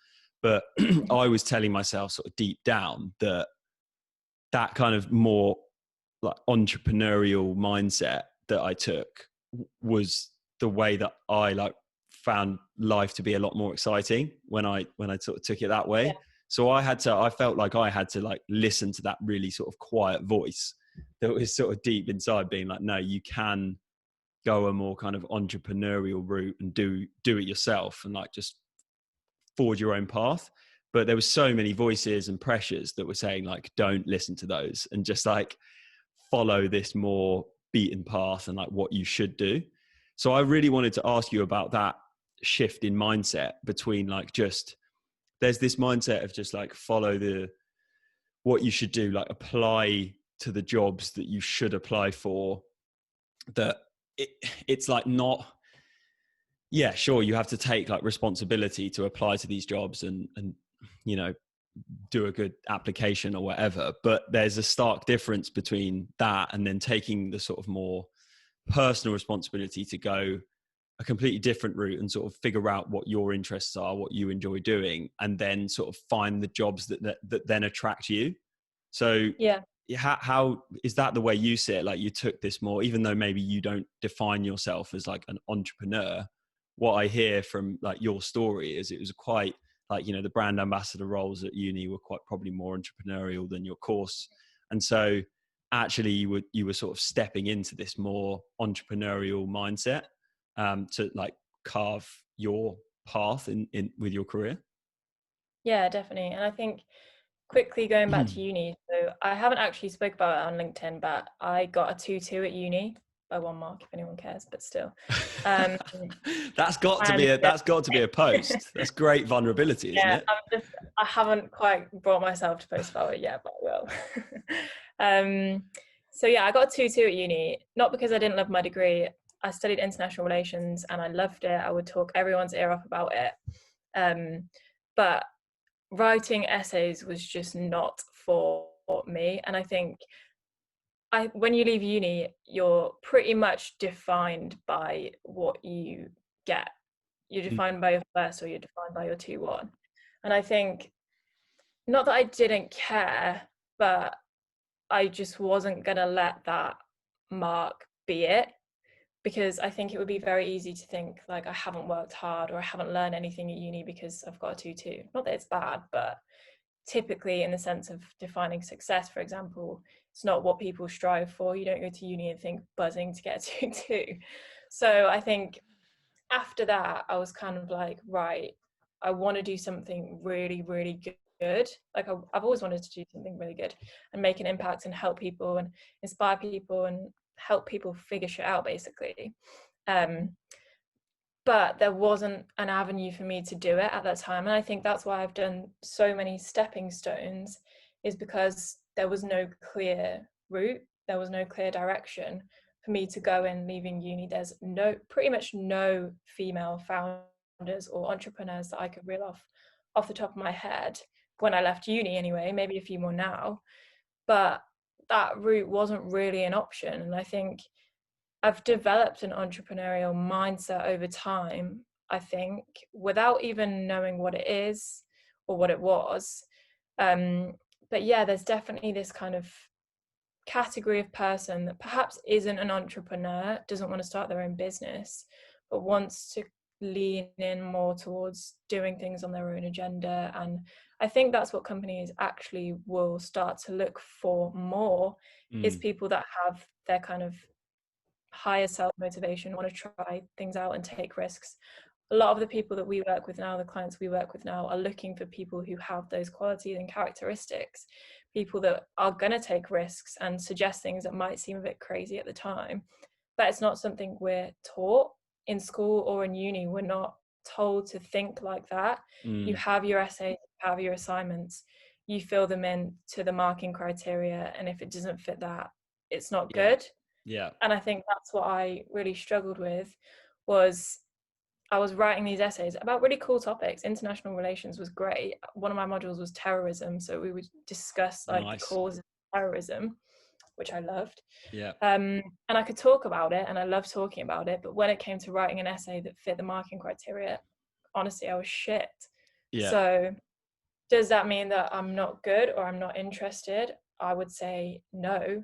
But I was telling myself sort of deep down that that kind of more like entrepreneurial mindset that I took was the way that I like found life to be a lot more exciting when I sort of took it that Yeah. way. So I felt like I had to like listen to that really sort of quiet voice that was sort of deep inside, being like, no, you can go a more kind of entrepreneurial route and do it yourself and like just forge your own path. But there was so many voices and pressures that were saying like, don't listen to those and just like follow this more beaten path and like what you should do. So I really wanted to ask you about that shift in mindset between like, just there's this mindset of just like follow the what you should do, like apply to the jobs that you should apply for, that it, it's like not, yeah, sure, you have to take like responsibility to apply to these jobs and you know, do a good application or whatever. But there's a stark difference between that and then taking the sort of more personal responsibility to go a completely different route and sort of figure out what your interests are, what you enjoy doing, and then sort of find the jobs that then attract you. So Yeah. how is that the way you see it? Like, you took this more, even though maybe you don't define yourself as like an entrepreneur, what I hear from like your story is it was quite like, you know, the brand ambassador roles at uni were quite probably more entrepreneurial than your course. And so actually you were sort of stepping into this more entrepreneurial mindset, to like carve your path in with your career. Yeah, definitely. And I think, quickly going back to uni, so I haven't actually spoke about it on LinkedIn, but I got a 2-2 at uni. by 1 mark if anyone cares, but still. Um, That's got to be a post. That's great vulnerability, isn't it? I haven't quite brought myself to post about it yet, but I will. So yeah, I got a 2-2 at uni, not because I didn't love my degree. I studied international relations and I loved it. I would talk everyone's ear off about it. But writing essays was just not for me. And I think when you leave uni, you're pretty much defined by what you get. You're defined by your first, or you're defined by your 2-1. And I think, not that I didn't care, but I just wasn't going to let that mark be it, because I think it would be very easy to think like I haven't worked hard or I haven't learned anything at uni because I've got a 2-2. Not that it's bad, but typically in the sense of defining success, for example, it's not what people strive for. You don't go to uni and think buzzing to get a 2-2. So I think after that, I was kind of like, right, I want to do something really, really good. Like I've always wanted to do something really good and make an impact and help people and inspire people and help people figure shit out, basically. But there wasn't an avenue for me to do it at that time. And I think that's why I've done so many stepping stones, is because there was no clear route. There was no clear direction for me to go in leaving uni. There's pretty much no female founders or entrepreneurs that I could reel off the top of my head when I left uni anyway, maybe a few more now. But that route wasn't really an option. And I think I've developed an entrepreneurial mindset over time, I think, without even knowing what it is or what it was. But yeah, there's definitely this kind of category of person that perhaps isn't an entrepreneur, doesn't want to start their own business, but wants to lean in more towards doing things on their own agenda. And I think that's what companies actually will start to look for more, is people that have their kind of higher self-motivation, want to try things out and take risks. A lot of the people that we work with now, the clients we work with now, are looking for people who have those qualities and characteristics, people that are going to take risks and suggest things that might seem a bit crazy at the time. But it's not something we're taught in school or in uni. We're not told to think like that. You have your essays, you have your assignments, you fill them in to the marking criteria, and if it doesn't fit that, it's not good. Yeah. And I think that's what I really struggled with, was I was writing these essays about really cool topics. International relations was great. One of my modules was terrorism, so we would discuss like the causes of terrorism, which I loved. Yeah. And I could talk about it, and I loved talking about it. But when it came to writing an essay that fit the marking criteria, honestly, I was shit. Yeah. So does that mean that I'm not good or I'm not interested? I would say no.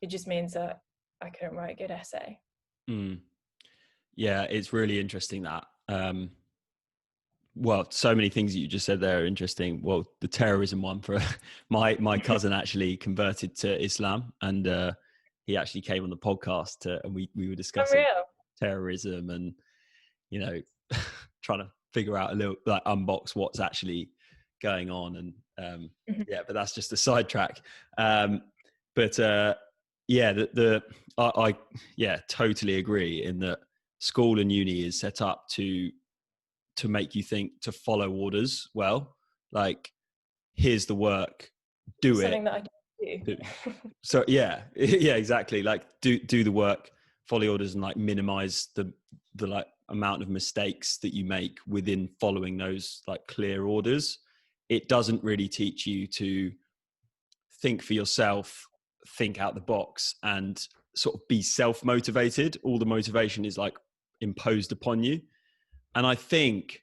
It just means that I couldn't write a good essay. Yeah, it's really interesting that. Well, so many things that you just said there are interesting. Well, the terrorism one, for my cousin actually converted to Islam, and he actually came on the podcast and we were discussing terrorism and, you know, trying to figure out a little, like, unbox what's actually going on. And yeah, but that's just a sidetrack. Yeah, I totally agree in that school and uni is set up to make you think, to follow orders. Well, like, here's the work, do something it. That I do. So yeah, exactly. Like, do the work, follow orders, and like minimize the like amount of mistakes that you make within following those like clear orders. It doesn't really teach you to think for yourself, think out the box, and sort of be self-motivated. All the motivation is like imposed upon you. And I think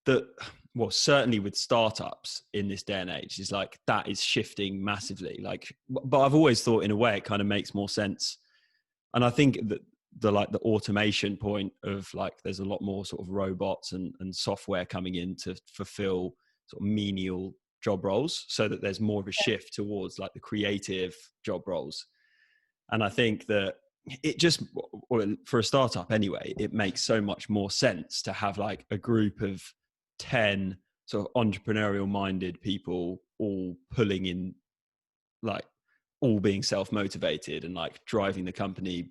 that, well, certainly with startups in this day and age, is like, that is shifting massively. Like, but I've always thought in a way it kind of makes more sense. And I think that the automation point of like, there's a lot more sort of robots and software coming in to fulfill sort of menial job roles, so that there's more of a shift towards like the creative job roles. And I think that it just, for a startup anyway, it makes so much more sense to have like a group of 10 sort of entrepreneurial minded people all pulling in, like all being self-motivated and like driving the company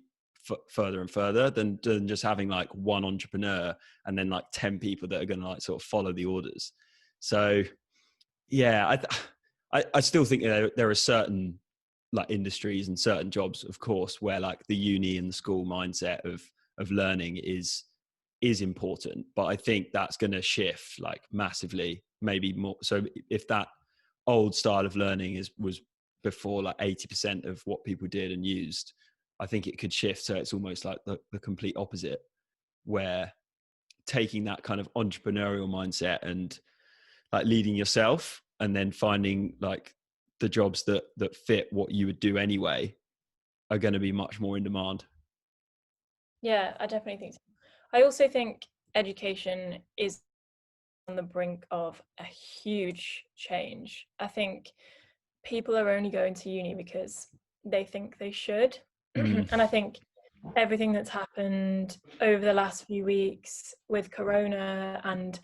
further and further than just having like one entrepreneur and then like 10 people that are going to like sort of follow the orders. So yeah, I still think there are certain like industries and certain jobs, of course, where like the uni and the school mindset of learning is important, but I think that's going to shift like massively, maybe more. So if that old style of learning was before like 80% of what people did and used, I think it could shift. So it's almost like the complete opposite, where taking that kind of entrepreneurial mindset and like leading yourself and then finding like the jobs that fit what you would do anyway are going to be much more in demand. Yeah, I definitely think so. I also think education is on the brink of a huge change. I think people are only going to uni because they think they should. And I think everything that's happened over the last few weeks with Corona and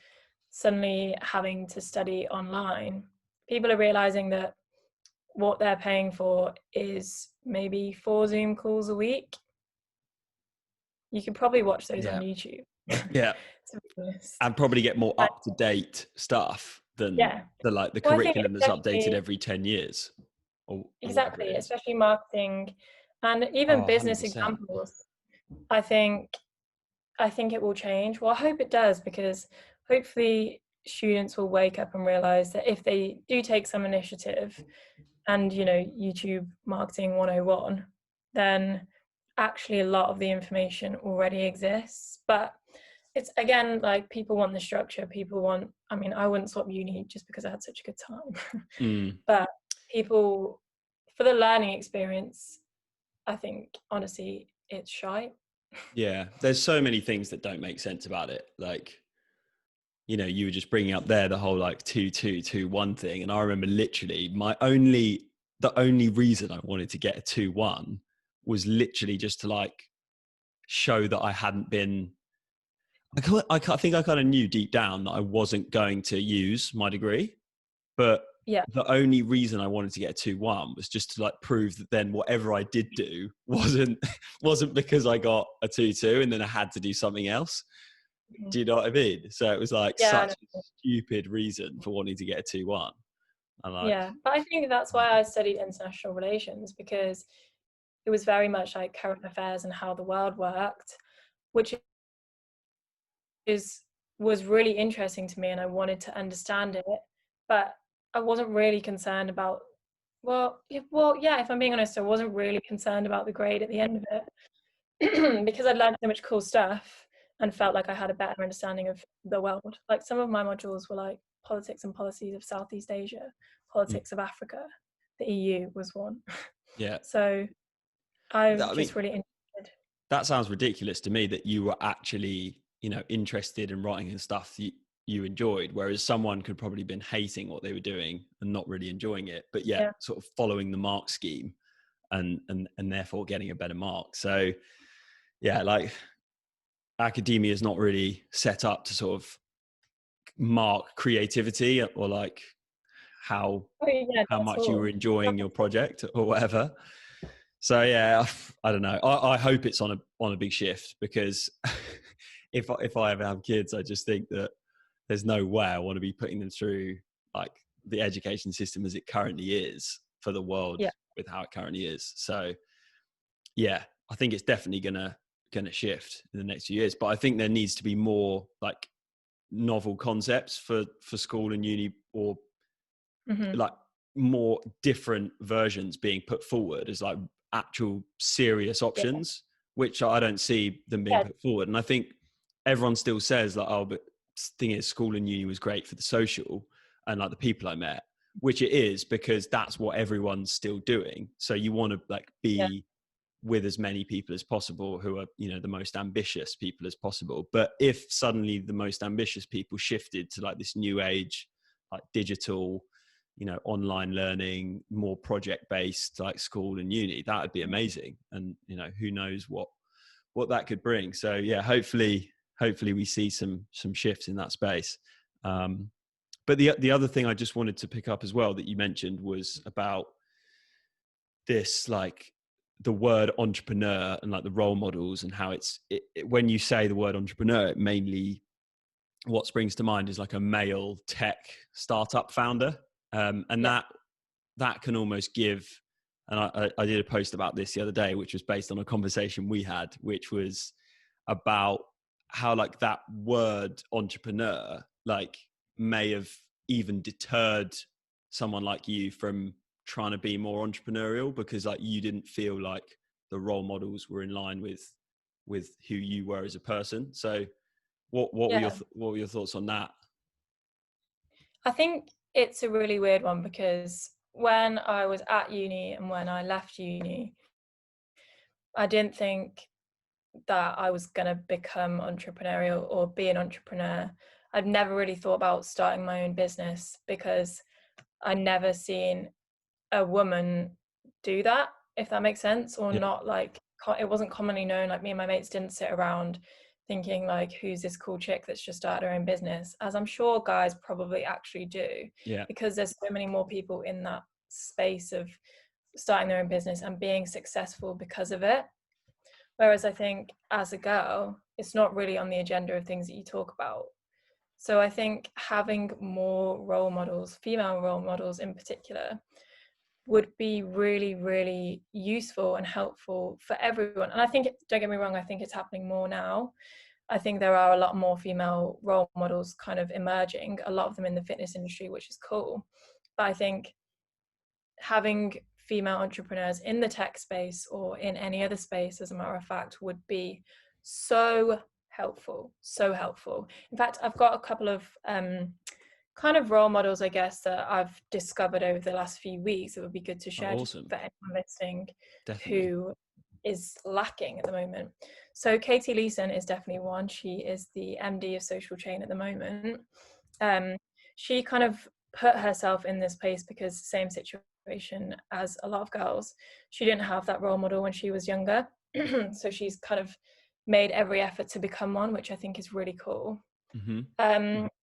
suddenly having to study online, people are realizing that what they're paying for is maybe 4 Zoom calls a week. You can probably watch those on YouTube. Yeah. And probably get more up to date stuff than the curriculum that's updated every 10 years. Or exactly, especially marketing and even business 100%. examples. I think it will change. Well, I hope it does, because hopefully students will wake up and realize that if they do take some initiative and, YouTube marketing 101, then actually a lot of the information already exists. But it's, again, like, people want the structure. People want, I wouldn't swap uni just because I had such a good time. But people, for the learning experience, I think, honestly, it's shite. Yeah, there's so many things that don't make sense about it. Like, you were just bringing up there the whole like 2-2-2-1 thing. And I remember literally the only reason I wanted to get a 2-1 was literally just to like show that I hadn't been, I think I kind of knew deep down that I wasn't going to use my degree, but the only reason I wanted to get a 2-1 was just to like prove that then whatever I did do wasn't because I got a 2-2 and then I had to do something else. Do you know what I mean? So it was like such a stupid reason for wanting to get a 2-1. But I think that's why I studied international relations, because it was very much like current affairs and how the world worked, which was really interesting to me, and I wanted to understand it, but I wasn't really concerned about, if I'm being honest, I wasn't really concerned about the grade at the end of it because I'd learned so much cool stuff and felt like I had a better understanding of the world. Like, some of my modules were like politics and policies of Southeast Asia, politics of Africa, the EU was one. Yeah. So I'm just really interested. That sounds ridiculous to me that you were actually, interested in writing and stuff you enjoyed, whereas someone could probably been hating what they were doing and not really enjoying it, but sort of following the mark scheme and therefore getting a better mark. So yeah, like academia is not really set up to sort of mark creativity or like how much you were enjoying your project or whatever. So yeah, I don't know. I hope it's on a big shift, because if I ever have kids, I just think that there's no way I want to be putting them through like the education system as it currently is for the world with how it currently is. So yeah, I think it's definitely gonna shift in the next few years. But I think there needs to be more like novel concepts for school and uni, or like more different versions being put forward as like actual serious options, which I don't see them being put forward. And I think everyone still says like, oh, but thing is, school and uni was great for the social and like the people I met, which it is, because that's what everyone's still doing. So you want to like be with as many people as possible who are, the most ambitious people as possible. But if suddenly the most ambitious people shifted to like this new age, like digital, online learning, more project-based like school and uni, that would be amazing. And, who knows what that could bring. So yeah, hopefully we see some shifts in that space. But the other thing I just wanted to pick up as well that you mentioned was about this like the word entrepreneur and like the role models and how when you say the word entrepreneur, it mainly, what springs to mind is like a male tech startup founder. And that can almost give, and I did a post about this the other day, which was based on a conversation we had, which was about how like that word entrepreneur like may have even deterred someone like you from trying to be more entrepreneurial, because like you didn't feel like the role models were in line with who you were as a person. So what were your thoughts on that? I think it's a really weird one, because when I was at uni and when I left uni, I didn't think that I was going to become entrepreneurial or be an entrepreneur. I'd never really thought about starting my own business because I never seen a woman do that, if that makes sense, or not. Like, it wasn't commonly known. Like, me and my mates didn't sit around thinking like, who's this cool chick that's just started her own business, as I'm sure guys probably actually do, because there's so many more people in that space of starting their own business and being successful because of it. Whereas I think as a girl, it's not really on the agenda of things that you talk about. So I think having more role models, female role models in particular, would be really, really useful and helpful for everyone. And I think, don't get me wrong, I think it's happening more now. I think there are a lot more female role models kind of emerging, a lot of them in the fitness industry, which is cool. But I think having female entrepreneurs in the tech space or in any other space, as a matter of fact, would be so helpful, so helpful. In fact, I've got a couple of kind of role models, I guess, that I've discovered over the last few weeks that would be good to share. Awesome. Just for anyone listening. Definitely. Who is lacking at the moment. So Katie Leeson is definitely one. She is the MD of Social Chain at the moment. She kind of put herself in this place because same situation as a lot of girls. She didn't have that role model when she was younger. So she's kind of made every effort to become one, which I think is really cool.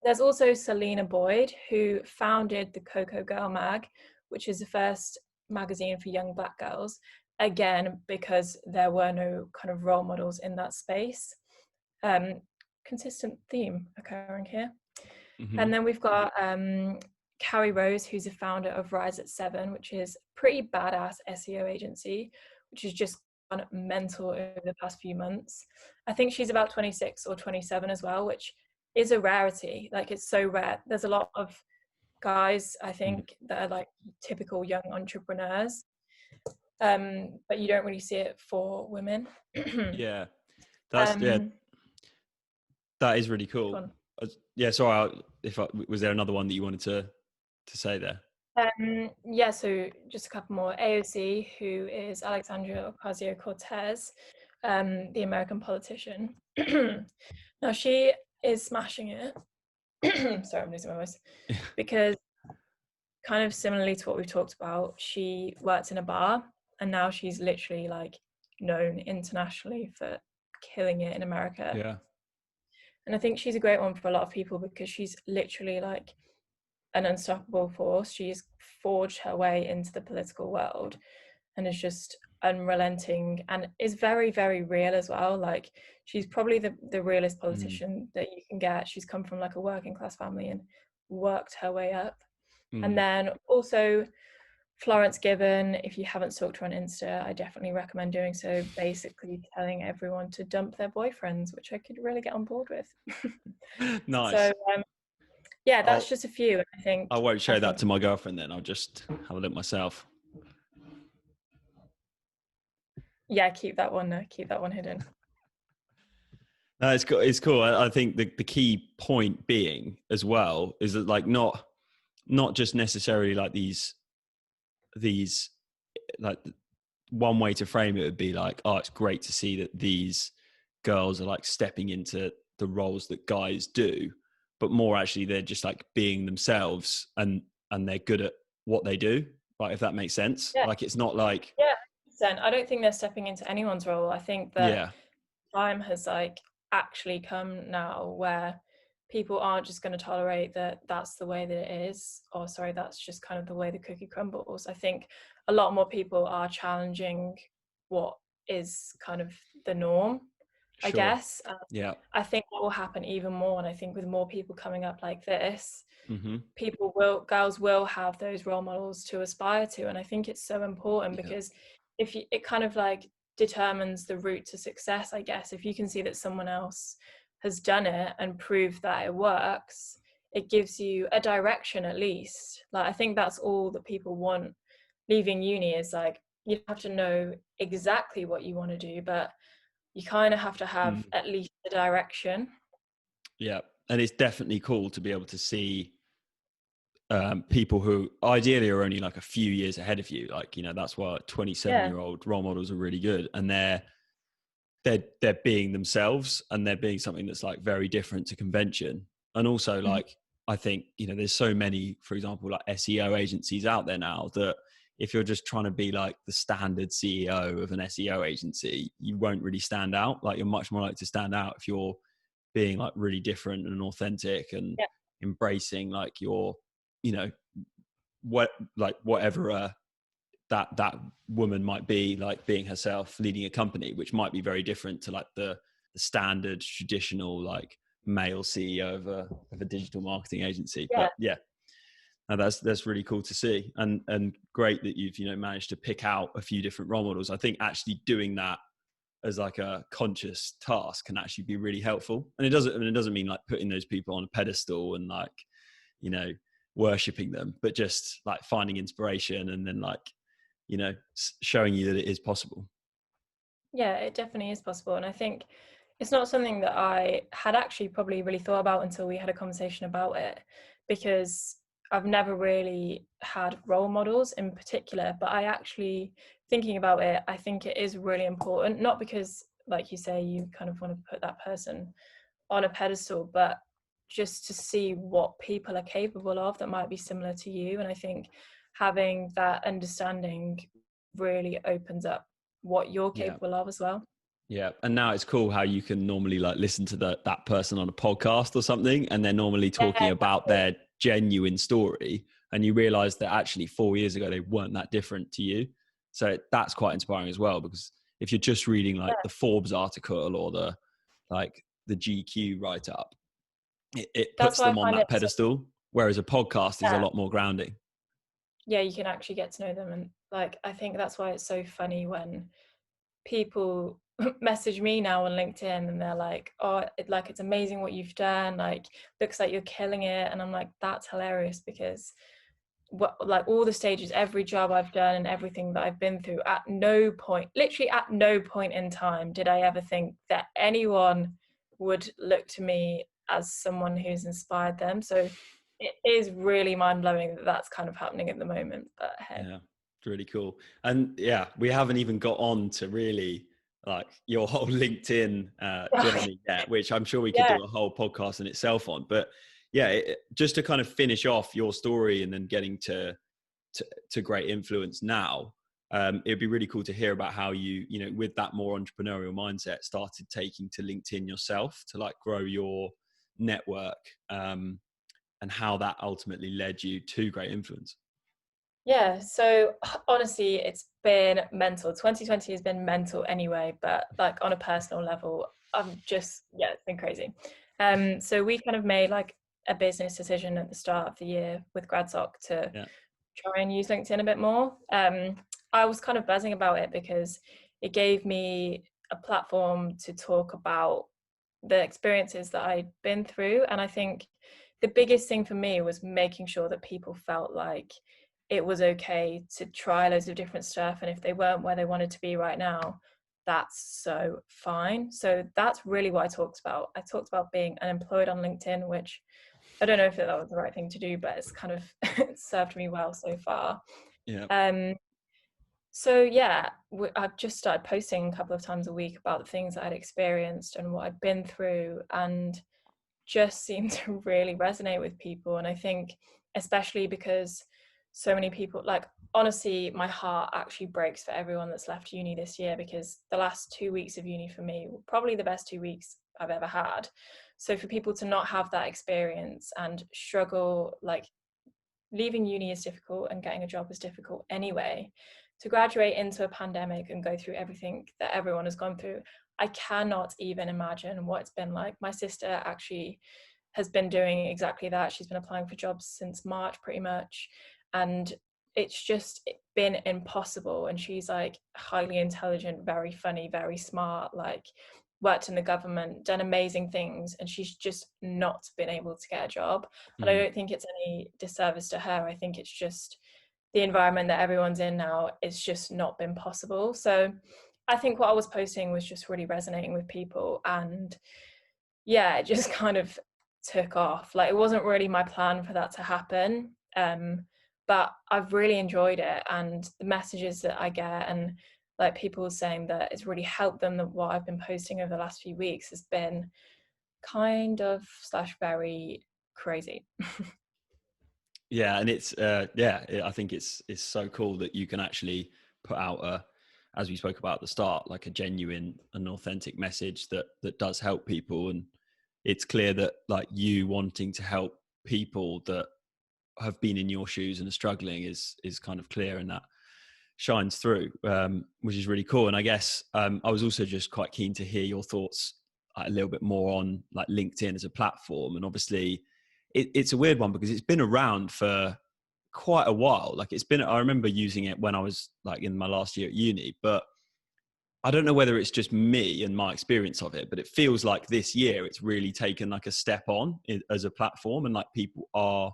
There's also Selena Boyd, who founded the Coco Girl mag, which is the first magazine for young Black girls, again because there were no kind of role models in that space. Consistent theme occurring here. And then we've got Carrie Rose, who's a founder of Rise at 7, which is a pretty badass SEO agency, which has just gone mental over the past few months. I think she's about 26 or 27 as well, which is a rarity. Like, it's so rare. There's a lot of guys, I think, that are like typical young entrepreneurs, but you don't really see it for women. Yeah, that is really cool. Sorry, was there another one that you wanted to say there? So just a couple more. AOC, who is Alexandria Ocasio-Cortez, the American politician. Now she is smashing it. Sorry, I'm losing my voice. Because kind of similarly to what we've talked about, she worked in a bar and now she's literally like known internationally for killing it in America. Yeah. And I think she's a great one for a lot of people because she's literally like an unstoppable force. She's forged her way into the political world and is just unrelenting and is very, very real as well. Like, she's probably the realest politician that you can get. She's come from like a working class family and worked her way up. And then also Florence Given, if you haven't stalked her on Insta, I definitely recommend doing so. Basically telling everyone to dump their boyfriends, which I could really get on board with. Nice. So that's just a few. I think I won't show that to my girlfriend then. I'll just have a look myself. Yeah, keep that one hidden. No, it's cool. I think the key point being as well is that like not just necessarily like these like, one way to frame it would be like, oh, it's great to see that these girls are like stepping into the roles that guys do, but more actually they're just like being themselves and they're good at what they do. Like, if that makes sense. Yeah. Like, it's not like, I don't think they're stepping into anyone's role. I think that time has like actually come now where people aren't just going to tolerate that that's the way that it is, or that's just kind of the way the cookie crumbles. I think a lot more people are challenging what is kind of the norm, I Sure. guess. Yeah. I think that will happen even more, and I think with more people coming up like this, Mm-hmm. girls will have those role models to aspire to, and I think it's so important Yeah. because it kind of like determines the route to success, I guess. If you can see that someone else has done it and proved that it works, it gives you a direction at least. Like, I think that's all that people want leaving uni, is like, you have to know exactly what you want to do, but you kind of have to have Mm. at least a direction. Yeah. And it's definitely cool to be able to see people who ideally are only like a few years ahead of you. Like, you know, that's why 27-year-old role models are really good, and they're being themselves, and they're being something that's like very different to convention. And also, Mhm. like, I think, you know, there's so many, for example, like SEO agencies out there now, that if you're just trying to be like the standard CEO of an SEO agency, you won't really stand out. Like, you're much more likely to stand out if you're being like really different and authentic, and Yeah. embracing like your, you know, whatever that woman might be, like being herself, leading a company, which might be very different to like the standard traditional like male CEO of a digital marketing agency. Yeah. But yeah, and that's really cool to see, and great that you've, you know, managed to pick out a few different role models. I think actually doing that as like a conscious task can actually be really helpful. And it doesn't mean like putting those people on a pedestal and like, you know, worshipping them, but just like finding inspiration, and then like, you know, showing you that it is possible. Yeah, it definitely is possible. And I think it's not something that I had actually probably really thought about until we had a conversation about it, because I've never really had role models in particular. But I actually, thinking about it, I think it is really important, not because, like you say, you kind of want to put that person on a pedestal, but just to see what people are capable of that might be similar to you. And I think having that understanding really opens up what you're Yeah. capable of as well. Yeah. And now it's cool how you can normally like listen to that person on a podcast or something, and they're normally Yeah, talking about exactly. their genuine story. And you realize that actually 4 years ago, they weren't that different to you. So that's quite inspiring as well, because if you're just reading like Yeah, the Forbes article or the GQ write up, it that's puts why I them on find it that so, pedestal. Whereas a podcast is a yeah, lot more grounding. yeah, you can actually get to know them. And like, I think that's why it's so funny when people message me now on LinkedIn and they're like, oh, it's amazing what you've done, like looks like you're killing it. And I'm like, that's hilarious, because what, like, all the stages, every job I've done and everything that I've been through, at no point, literally at no point in time did I ever think that anyone would look to me as someone who's inspired them. So it is really mind-blowing that that's kind of happening at the moment, but hey. Yeah, it's really cool. And yeah, we haven't even got on to really like your whole LinkedIn journey yet, which I'm sure we could Yeah. do a whole podcast in itself on. But yeah, just to kind of finish off your story and then getting to great influence now, it'd be really cool to hear about how you know, with that more entrepreneurial mindset, started taking to LinkedIn yourself to like grow your network, and how that ultimately led you to great influence. Yeah, so honestly, it's been mental. 2020 has been mental anyway, but like on a personal level, yeah, it's been crazy. So we kind of made like a business decision at the start of the year with GradSoc to Yeah. try and use LinkedIn a bit more. I was kind of buzzing about it because it gave me a platform to talk about the experiences that I'd been through. And I think the biggest thing for me was making sure that people felt like it was okay to try loads of different stuff. And if they weren't where they wanted to be right now, that's so fine. So that's really what I talked about. I talked about being unemployed on LinkedIn, which I don't know if that was the right thing to do, but it's kind of served me well so far. Yeah. Um, so yeah, I've just started posting a couple of times a week about the things that I'd experienced and what I'd been through, and just seemed to really resonate with people. And I think especially because so many people, like, honestly, my heart actually breaks for everyone that's left uni this year, because the last 2 weeks of uni for me were probably the best 2 weeks I've ever had. So for people to not have that experience and struggle, like, leaving uni is difficult and getting a job is difficult anyway, to graduate into a pandemic and go through everything that everyone has gone through, I cannot even imagine what it's been like. My sister actually has been doing exactly that. She's been applying for jobs since March pretty much, and it's just been impossible. And she's like highly intelligent, very funny, very smart, like worked in the government, done amazing things, and she's just not been able to get a job. But I don't think it's any disservice to her. I think it's just the environment that everyone's in now, it's just not been possible. So I think what I was posting was just really resonating with people, and yeah, it just kind of took off. Like, it wasn't really my plan for that to happen, but I've really enjoyed it, and the messages that I get, and like people saying that it's really helped them, that what I've been posting over the last few weeks has been kind of / very crazy. Yeah, and it's I think it's so cool that you can actually put out as we spoke about at the start, like a genuine and authentic message that does help people. And it's clear that like you wanting to help people that have been in your shoes and are struggling is kind of clear, and that shines through, which is really cool. And I guess I was also just quite keen to hear your thoughts a little bit more on like LinkedIn as a platform. And obviously it's a weird one because it's been around for quite a while. Like I remember using it when I was like in my last year at uni, but I don't know whether it's just me and my experience of it, but it feels like this year it's really taken like a step on as a platform, and like people are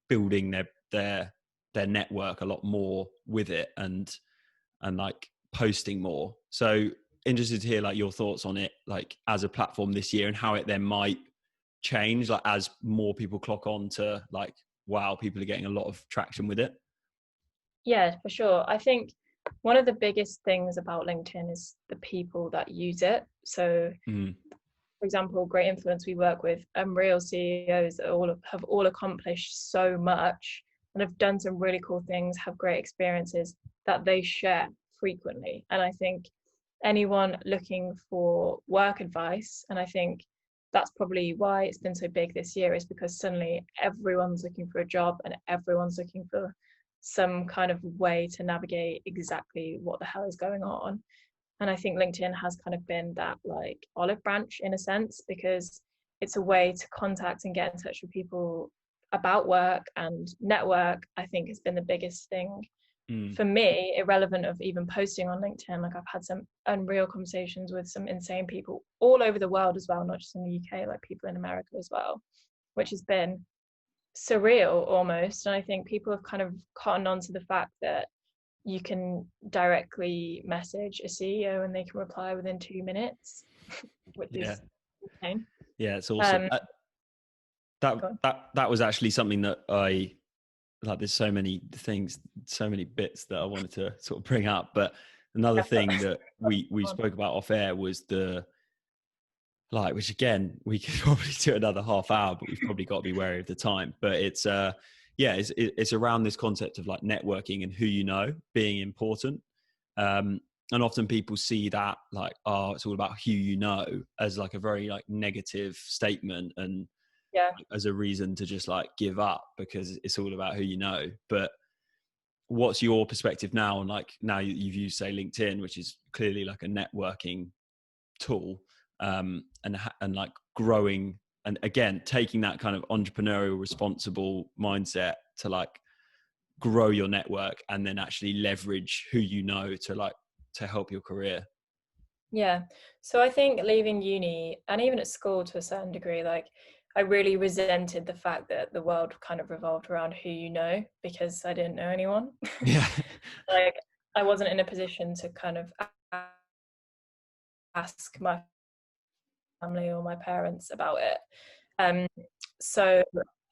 building their network a lot more with it, and like posting more. So interested to hear like your thoughts on it, like as a platform this year, and how it then might change like as more people clock on to like, wow, people are getting a lot of traction with it. Yeah, for sure. I think one of the biggest things about LinkedIn is the people that use it. So for example, Great Influence we work with, real CEOs that have all accomplished so much and have done some really cool things, have great experiences that they share frequently. And I think anyone looking for work advice, and I think that's probably why it's been so big this year, is because suddenly everyone's looking for a job and everyone's looking for some kind of way to navigate exactly what the hell is going on. And I think LinkedIn has kind of been that like olive branch in a sense, because it's a way to contact and get in touch with people about work and network. I think has been the biggest thing for me, irrelevant of even posting on LinkedIn. Like, I've had some unreal conversations with some insane people all over the world as well, not just in the UK, like people in America as well, which has been surreal almost. And I think people have kind of cottoned on to the fact that you can directly message a CEO and they can reply within 2 minutes, which is insane. Yeah, it's awesome. That was actually something that I like. There's so many things, so many bits that I wanted to sort of bring up. But another thing that we spoke about off air was which again, we could probably do another half hour, but we've probably got to be wary of the time. But it's around this concept of like networking and who you know being important. And often people see that like, oh, it's all about who you know, as like a very like negative statement, and as a reason to just like give up because it's all about who you know. But what's your perspective now on like, now you've used say LinkedIn, which is clearly like a networking tool, and like growing, and again taking that kind of entrepreneurial responsible mindset to like grow your network and then actually leverage who you know to help your career? Yeah. So I think leaving uni and even at school to a certain degree, like I really resented the fact that the world kind of revolved around who you know, because I didn't know anyone. Yeah. Like, I wasn't in a position to kind of ask my family or my parents about it. So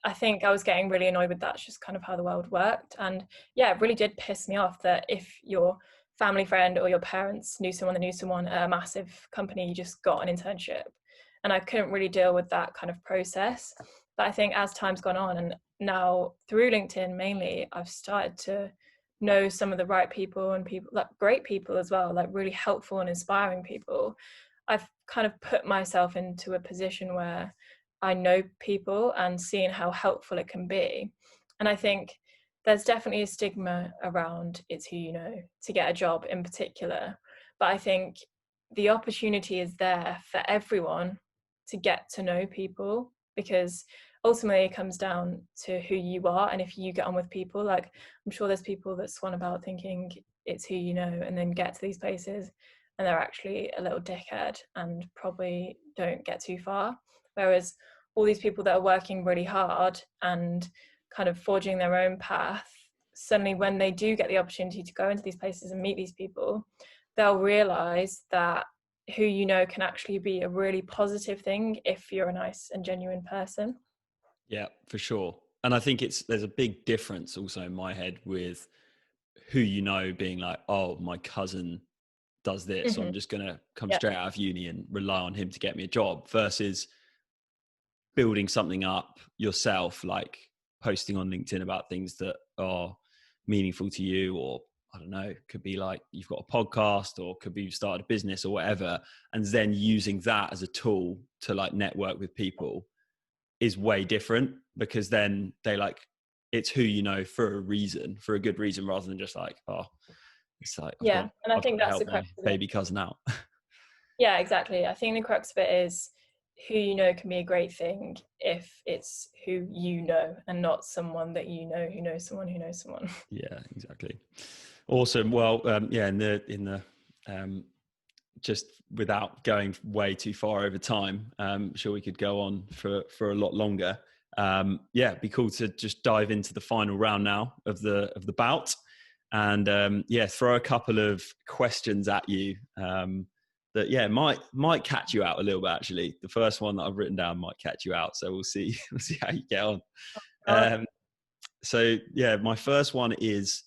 I think I was getting really annoyed with that. It's just kind of how the world worked. And yeah, it really did piss me off that if your family friend or your parents knew someone that knew someone at a massive company, you just got an internship. And I couldn't really deal with that kind of process. But I think as time's gone on, and now through LinkedIn mainly, I've started to know some of the right people, and people like great people as well, like really helpful and inspiring people. I've kind of put myself into a position where I know people and seeing how helpful it can be. And I think there's definitely a stigma around it's who you know to get a job in particular. But I think the opportunity is there for everyone to get to know people, because ultimately it comes down to who you are. And if you get on with people, like I'm sure there's people that swan about thinking it's who you know and then get to these places and they're actually a little dickhead and probably don't get too far. Whereas all these people that are working really hard and kind of forging their own path, suddenly when they do get the opportunity to go into these places and meet these people, they'll realize that who you know can actually be a really positive thing if you're a nice and genuine person. Yeah, for sure. And I think there's a big difference also in my head with who you know being like, oh, my cousin does this, so I'm just going to come Yeah. straight out of uni and rely on him to get me a job, versus building something up yourself, like posting on LinkedIn about things that are meaningful to you, or I don't know, could be like you've got a podcast, or could be you've started a business or whatever, and then using that as a tool to like network with people is way different, because then they like, it's who you know for a reason, for a good reason, rather than just like, oh, it's like I've got And I think to that's the help my crux of it. baby cousin out. Yeah, exactly. I think the crux of it is who you know can be a great thing if it's who you know and not someone that you know who knows someone who knows someone. Yeah, exactly. Awesome. Well, yeah, in the just without going way too far over time, I'm sure we could go on for a lot longer. Yeah, it'd be cool to just dive into the final round now of the bout, and yeah, throw a couple of questions at you that yeah might catch you out a little bit. Actually, the first one that I've written down might catch you out, so we'll see we'll see how you get on. So yeah, my first one is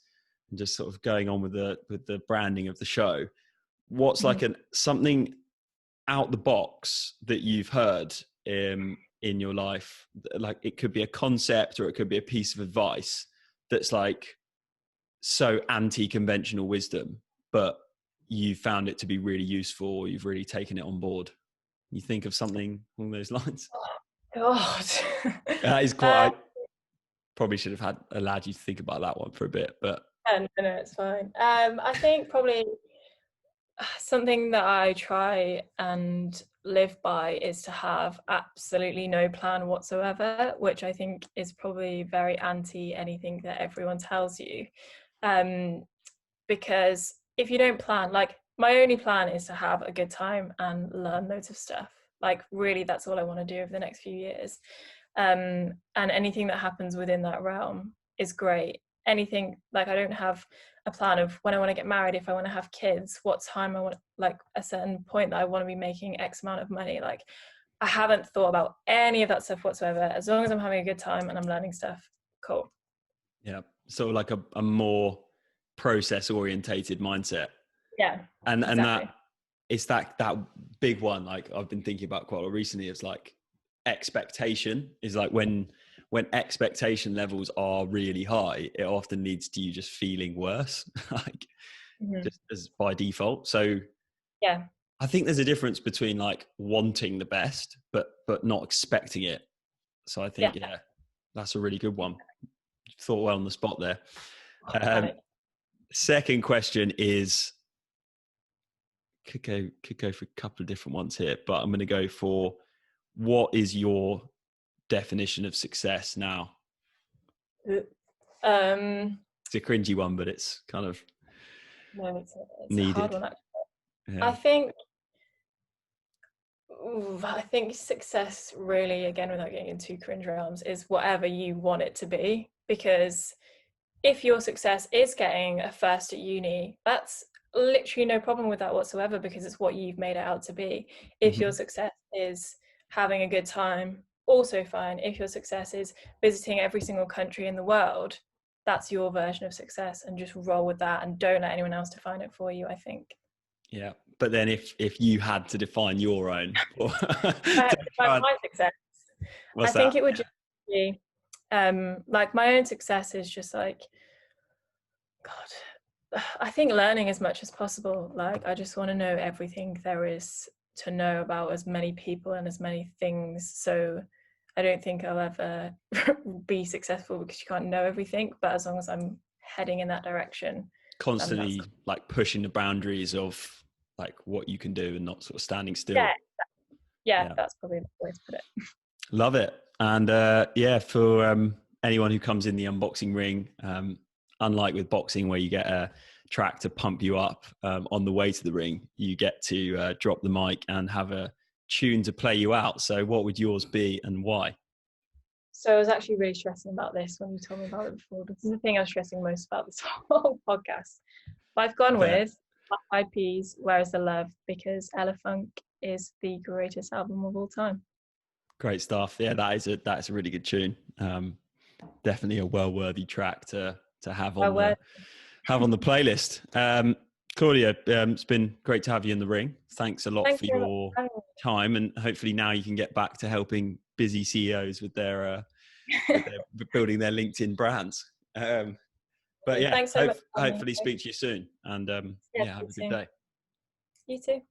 just sort of going on with the branding of the show. What's like something out the box that you've heard in your life? Like it could be a concept or it could be a piece of advice that's like so anti-conventional wisdom, but you found it to be really useful, or you've really taken it on board. You think of something along those lines? God. That is quite. I probably should have allowed you to think about that one for a bit, but No, it's fine. I think probably something that I try and live by is to have absolutely no plan whatsoever, which I think is probably very anti anything that everyone tells you. Because if you don't plan, like my only plan is to have a good time and learn loads of stuff. Like really, that's all I want to do over the next few years. And anything that happens within that realm is great. Anything, like I don't have a plan of when I want to get married, if I want to have kids, what time I want, like a certain point that I want to be making X amount of money. Like I haven't thought about any of that stuff whatsoever. As long as I'm having a good time and I'm learning stuff, cool. yeah, sort of like a more process orientated mindset. Yeah, And exactly. that it's that big one, like I've been thinking about quite a lot recently. It's like expectation is like when expectation levels are really high, it often leads to you just feeling worse, like just as by default. So yeah, I think there's a difference between like wanting the best but not expecting it. So I think yeah, that's a really good one. Thought well on the spot there. Second question is, could go for a couple of different ones here, but I'm going to go for, what is your definition of success now? It's a cringy one, but it's kind of no, it's needed. a hard one actually. Yeah. I think success really, again, without getting into cringe realms, is whatever you want it to be. Because if your success is getting a first at uni, that's literally no problem with that whatsoever, because it's what you've made it out to be. If your success is having a good time, also fine. If your success is visiting every single country in the world, that's your version of success, and just roll with that and don't let anyone else define it for you, I think. Yeah, but then if you had to define your own, my success, what's I think that? it would just be like my own success is just like, God, I think learning as much as possible. Like I just want to know everything there is to know about as many people and as many things, so I don't think I'll ever be successful because you can't know everything. But as long as I'm heading in that direction, constantly like pushing the boundaries of like what you can do and not sort of standing still. Yeah, that's probably the way to put it. Love it. And for anyone who comes in the unboxing ring, unlike with boxing where you get a track to pump you up on the way to the ring, you get to drop the mic and have a tune to play you out. So what would yours be and why? So I was actually really stressing about this when you told me about it before. This is the thing I was stressing most about this whole podcast. But I've gone with Black Eyed Peas, Where Is the Love? Because Ella Funk is the greatest album of all time. Great stuff. Yeah, that's a really good tune. Definitely a well-worthy track to have on the playlist. Claudia, it's been great to have you in the ring. Thanks a lot for your time, and hopefully now you can get back to helping busy CEOs with their building their LinkedIn brands. But yeah, thanks so much. hopefully speak to you soon, and have a good day. You too.